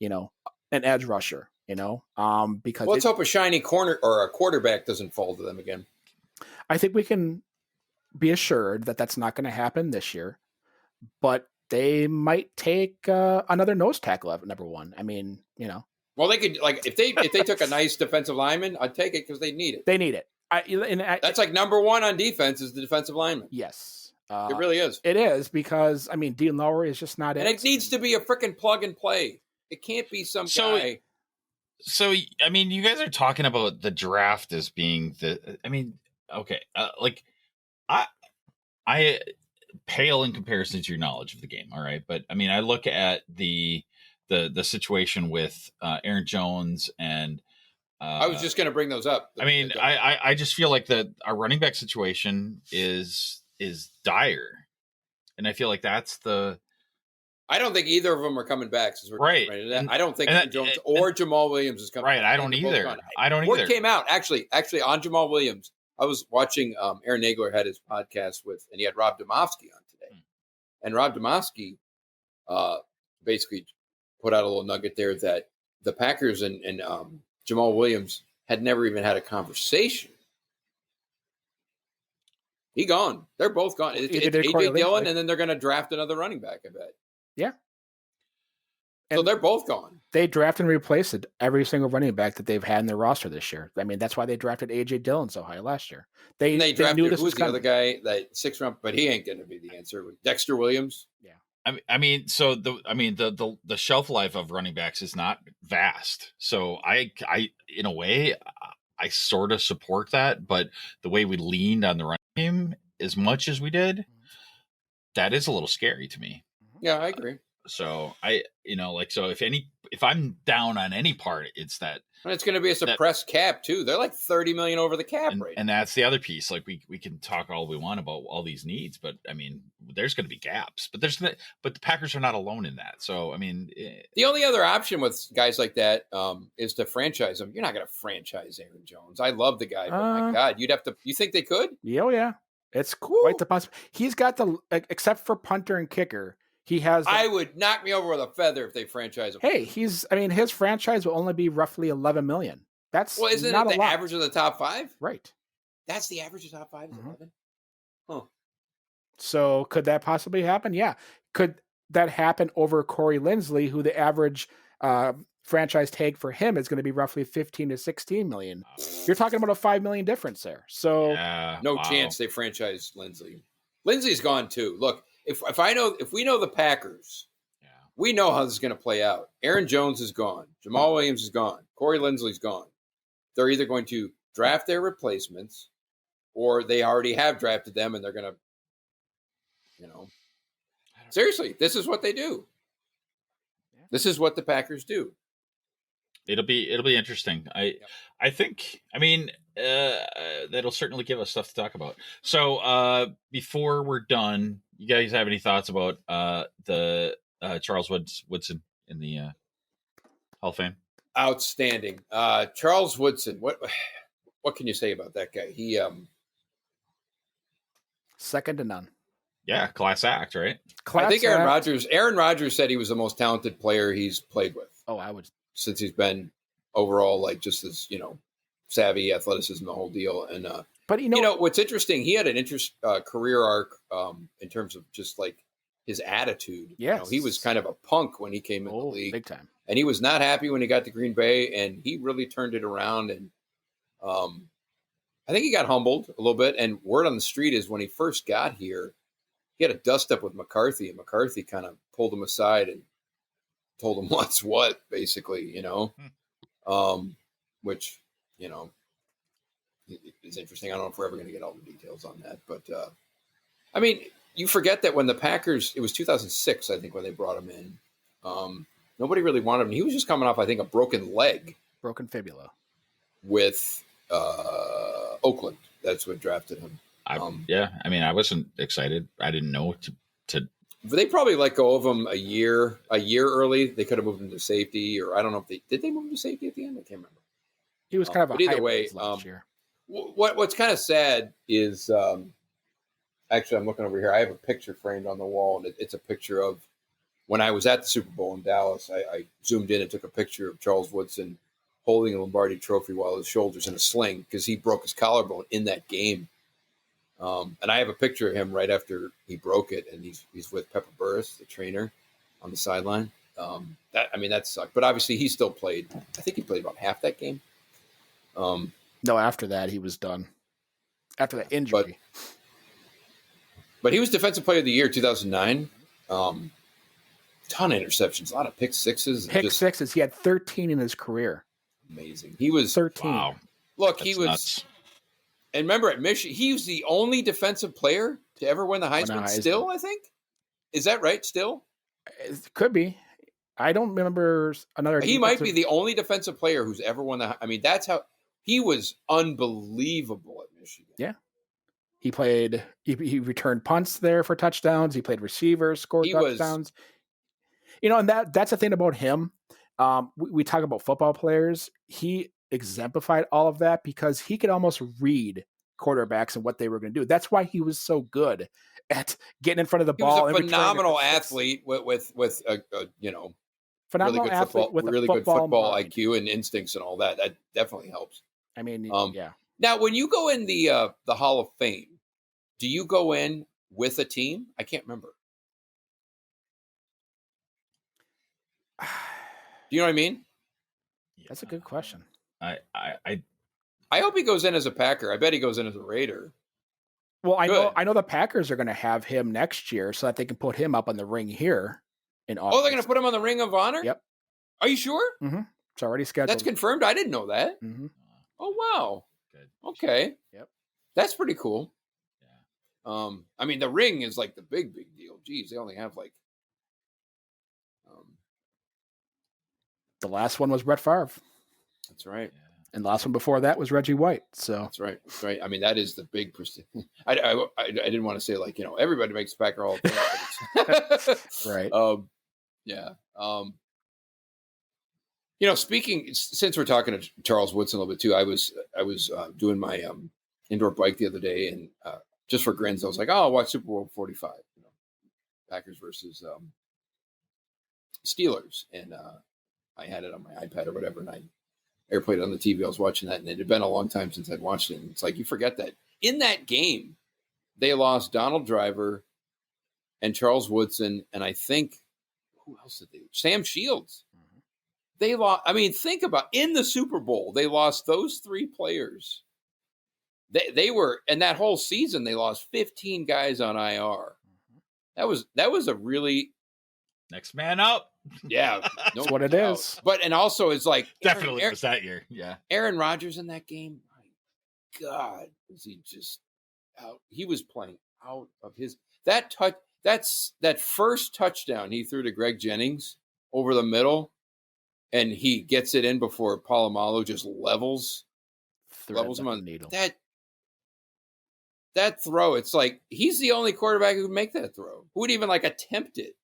B: an edge rusher, because
A: let's hope a shiny corner or a quarterback doesn't fall to them again.
B: I think we can be assured that that's not going to happen this year, but they might take another nose tackle at number 1. I mean,
A: Well, they could, like, if they took a nice defensive lineman, I'd take it because they need it.
B: They need it.
A: That's like number 1 on defense is the defensive lineman.
B: Yes.
A: It really is.
B: It is because, Deraileur is just not it.
A: And it needs to be a freaking plug and play. It can't be some guy.
C: So, you guys are talking about the draft as being okay. I pale in comparison to your knowledge of the game. All right. But I look at the situation with Aaron Jones and
A: I was just going to bring those up.
C: I just feel like our running back situation is dire, and I feel like that's
A: I don't think either of them are coming back. Since we're
C: right.
A: I don't think Jones or Jamal Williams is coming.
C: Right, I don't either.
A: Word came out actually on Jamal Williams. I was watching Aaron Nagler had his podcast and he had Rob Domofsky on today, and Rob Domofsky basically put out a little nugget there that the Packers and Jamal Williams had never even had a conversation. He gone. They're both gone. It's A.J. Dillon, and then they're going to draft another running back, I bet.
B: Yeah.
A: So they're both gone.
B: They drafted and replaced every single running back that they've had in their roster this year. That's wwhy they drafted A.J. Dillon so high last year. They
A: drafted, who's the other guy, that 6th round, but he ain't going to be the answer. Dexter Williams.
B: Yeah.
C: The shelf life of running backs is not vast. So I in a way, I sort of support that, but the way we leaned on the running game as much as we did, that is a little scary to me.
A: Yeah, I agree.
C: So if I'm down on any part, it's that.
A: And it's going to be a suppressed cap too. They're like $30 million over the cap right
C: and that's the other piece. Like we can talk all we want about all these needs, but there's going to be gaps. But the Packers are not alone in that. So
A: the only other option with guys like that is to franchise them. You're not going to franchise Aaron Jones. I love the guy, but my God, you'd have to. You think they could?
B: Yeah. It's quite the possibility. He's got except for punter and kicker. He has.
A: I would knock me over with a feather if they franchise him.
B: Hey, his franchise will only be roughly $11 million.
A: Isn't
B: not
A: it the
B: lot.
A: average of the top 5?
B: Right.
A: That's the average of the top 5 is 11. Huh.
B: So could that possibly happen? Yeah. Could that happen over Corey Linsley, who the average franchise tag for him is going to be roughly 15 to 16 million? You're talking about a $5 million difference there. So
A: no chance they franchise Linsley. Lindsey's gone too. Look, if we know the Packers, we know how this is going to play out. Aaron Jones is gone. Jamal Williams is gone. Corey Linsley's gone. They're either going to draft their replacements, or they already have drafted them, and they're going to, seriously, this is what they do. This is what the Packers do.
C: It'll be interesting. I think. I mean, that'll certainly give us stuff to talk about. So before we're done, you guys have any thoughts about the Charles Woodson in the Hall of Fame?
A: Outstanding, Charles Woodson. What can you say about that guy? He
B: second to none.
C: Yeah, class act, right?
A: I think Aaron Rodgers said he was the most talented player he's played with.
B: Oh, I would.
A: Since he's been overall, like, just as, savvy, athleticism, the whole deal. And,
B: but
A: what's interesting, he had an career arc in terms of just like his attitude.
B: Yes.
A: He was kind of a punk when he came in the league.
B: Big time.
A: And he was not happy when he got to Green Bay, and he really turned it around. And I think he got humbled a little bit. And word on the street is when he first got here, he had a dust up with McCarthy, and McCarthy kind of pulled him aside and told him what's what, basically, which, is interesting. I don't know if we're ever going to get all the details on that. But, I mean, you forget that when the Packers, it was 2006, I think, when they brought him in. Nobody really wanted him. He was just coming off, I think, a broken leg.
B: Broken fibula.
A: With Oakland. That's what drafted him.
C: Yeah, I mean, I wasn't excited. I didn't know to.
A: They probably let go of him a year early. They could have moved him to safety, or I don't know if did they move him to safety at the end. I can't remember.
B: He was kind of a
A: either way.
B: last year.
A: What's kind of sad is actually I'm looking over here. I have a picture framed on the wall, and it's a picture of when I was at the Super Bowl in Dallas. I zoomed in and took a picture of Charles Woodson holding a Lombardi Trophy while his shoulder's in a sling because he broke his collarbone in that game. And I have a picture of him right after he broke it, and he's with Pepper Burris, the trainer, on the sideline. That sucked. But obviously, he still played. I think he played about half that game.
B: No, after that, he was done. After that injury.
A: But he was Defensive Player of the Year 2009. Ton of interceptions, a lot of pick sixes.
B: Sixes. He had 13 in his career.
A: Amazing. He was
B: 13.
C: Wow.
A: Look,
C: That's
A: he was. Nuts. And remember, at Michigan, he was the only defensive player to ever win the Heisman. Still, I think. Is that right? Still,
B: it could be. I don't remember another.
A: He might be the only defensive player who's ever won the. I mean, that's how he was unbelievable at Michigan.
B: Yeah, he played. He returned punts there for touchdowns. He played receivers, scored touchdowns. And that's the thing about him. We talk about football players. He exemplified all of that because he could almost read quarterbacks and what they were going to do. That's why he was so good at getting in front of the ball.
A: He was a phenomenal athlete with
B: phenomenal athlete with
A: really good football IQ and instincts and all that. That definitely helps.
B: I mean, yeah.
A: Now, when you go in the Hall of Fame, do you go in with a team? I can't remember. Do you know what I mean?
B: That's a good question.
C: I
A: hope he goes in as a Packer. I bet he goes in as a Raider.
B: Well, I know the Packers are going to have him next year so that they can put him up on the ring here in August.
A: Oh, they're going to put him on the Ring of Honor?
B: Yep.
A: Are you sure?
B: Mm-hmm. It's already scheduled.
A: That's confirmed? I didn't know that.
B: Mm-hmm.
A: Oh, wow.
C: Good.
A: Okay.
B: Yep.
A: That's pretty cool.
C: Yeah.
A: I mean, the ring is like the big deal. Geez, they only have like...
B: The last one was Brett Favre.
A: That's right.
C: Yeah.
B: And the last one before that was Reggie White. So
A: that's right. That's right. I mean, that is the big prestige. I didn't want to say like, everybody makes the Packer Hall of Fame.
B: Right.
A: Yeah. Speaking, since we're talking to Charles Woodson a little bit too, I was doing my indoor bike the other day, and just for grins, I was like, I'll watch Super Bowl 45, Packers versus Steelers, and I had it on my iPad or whatever, and I airplayed it on the TV. I was watching that, and it had been a long time since I'd watched it. And it's like, you forget that in that game, they lost Donald Driver and Charles Woodson, and I think who else did they? Sam Shields. Mm-hmm. They lost. I mean, think about in the Super Bowl, they lost those three players They were, and that whole season they lost 15 guys on IR. That was a really
C: next man up.
A: Yeah,
B: that's what it is.
A: But and also it's like
C: definitely was that year. Yeah,
A: Aaron Rodgers in that game. My God, was he just out? He was playing out of his that touch. That first touchdown he threw to Greg Jennings over the middle, and he gets it in before Polamalu just levels him on
B: needle.
A: That throw. It's like he's the only quarterback who would make that throw. Who would even like attempt it?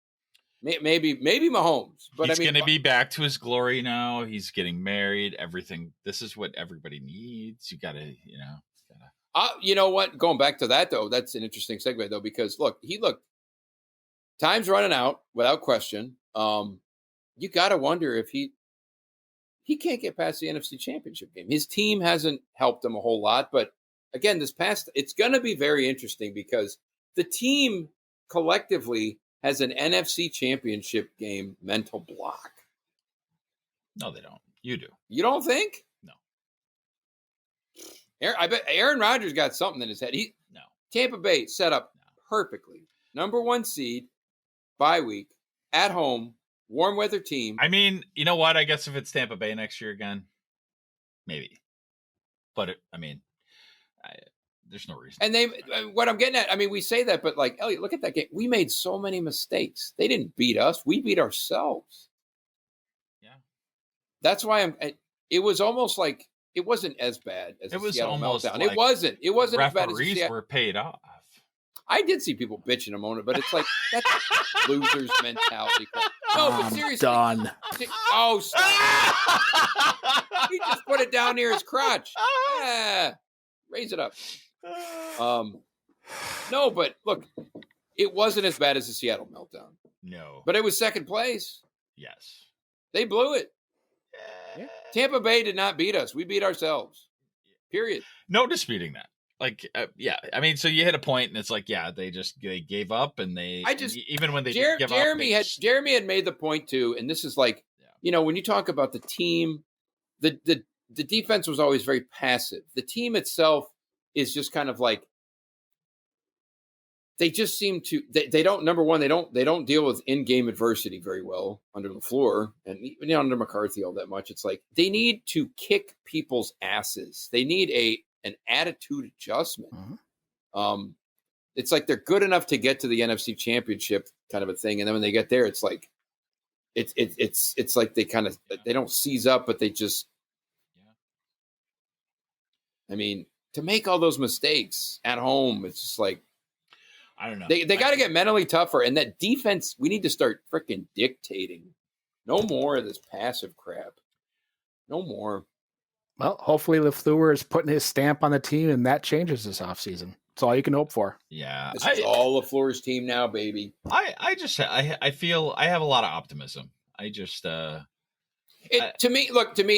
A: Maybe Mahomes, but
C: he's going to be back to his glory now. He's getting married. Everything. This is what everybody needs. You got to,
A: you know what? Going back to that though, that's an interesting segue though, because look, time's running out without question. You got to wonder if he can't get past the NFC Championship game. His team hasn't helped him a whole lot, but again, it's going to be very interesting because the team collectively has an NFC Championship game mental block.
C: No, they don't. You do.
A: You don't think?
C: No.
A: I bet Aaron Rodgers got something in his head.
C: No.
A: Tampa Bay set up perfectly. Number 1 seed, bye week, at home, warm weather team.
C: I mean, you know what? I guess if it's Tampa Bay next year again, maybe. But there's no reason.
A: And what I'm getting at, I mean, we say that, but like, Elliot, look at that game. We made so many mistakes. They didn't beat us. We beat ourselves.
C: Yeah.
A: That's why it was almost like, it wasn't as bad as the Seattle meltdown.
C: Like
A: it wasn't as bad as the
C: referees were paid off.
A: I did see people bitch in a moment, but it's like, that's loser's mentality. No, but seriously.
B: Done.
A: Oh, stop. He just put it down near his crotch. Raise it up. No, but look, it wasn't as bad as the Seattle meltdown.
C: No.
A: But it was second place.
C: Yes.
A: They blew it.
B: Yeah.
A: Tampa Bay did not beat us. We beat ourselves. Period.
C: No disputing that. Like, yeah. I mean, so you hit a point, and it's like, yeah, they gave up, and even when they did give up.
A: Jeremy had made the point too, and this is like, when you talk about the team, the defense was always very passive. The team itself is just kind of like, they just seem to, they don't, number one, they don't deal with in-game adversity very well under LaFleur and even under McCarthy all that much. It's like, they need to kick people's asses. They need an attitude adjustment. Mm-hmm. It's like they're good enough to get to the NFC Championship kind of a thing. And then when they get there, it's like, it's like they kind of, they don't seize up, but they just, I mean, to make all those mistakes at home, it's just like,
C: I don't know.
A: They got to get mentally tougher. And that defense, we need to start freaking dictating. No more of this passive crap. No more.
B: Well, hopefully LaFleur is putting his stamp on the team, and that changes this offseason. That's all you can hope for.
C: Yeah.
A: This is all LaFleur's team now, baby.
C: I feel I have a lot of optimism. To
A: me,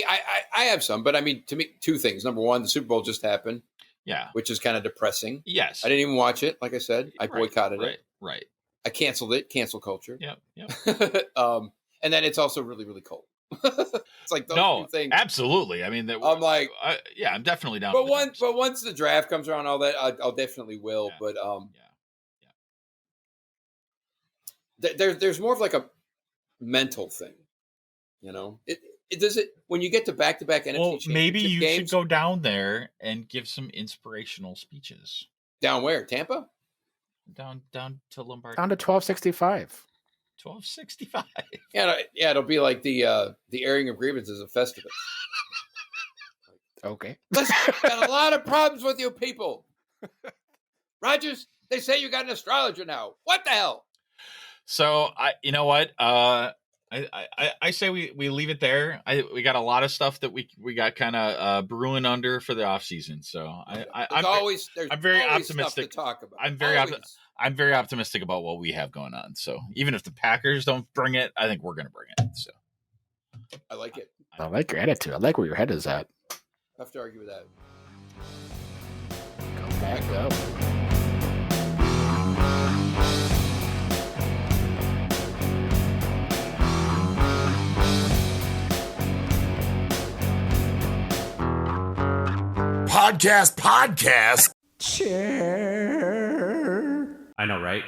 A: I have some, but I mean, to me, two things. Number one, the Super Bowl just happened.
C: Yeah.
A: Which is kind of depressing.
C: Yes.
A: I didn't even watch it. Like I said, I boycotted it.
C: Right.
A: I canceled it. Cancel culture.
C: Yep.
A: And then it's also really, really cold. It's like those two things.
C: Absolutely. I mean,
A: I'm like,
C: I'm definitely down.
A: But once the draft comes around, all that, I'll definitely will. Yeah. But there's more of like a mental thing, It does it when you get to back-to-back NFC Championship
C: maybe you
A: games,
C: should go down there and give some inspirational speeches.
A: Down where? Tampa?
C: Down to Lombardi.
B: Down to 1265.
C: 1265.
A: Yeah, it'll be like the airing of grievances of Festivus.
B: Okay.
A: Listen, got a lot of problems with you people. Rodgers, they say you got an astrologer now. What the hell?
C: So you know what? I say we leave it there. We got a lot of stuff that we got kind of brewing under for the off season. So I'm very optimistic.
A: To talk about.
C: I'm very optimistic about what we have going on. So even if the Packers don't bring it, I think we're going to bring it. So
A: I like it.
B: I like your attitude. I like where your head is at.
A: I have to argue with that.
B: Come back up.
D: podcast.
B: Chair.
E: I know, right?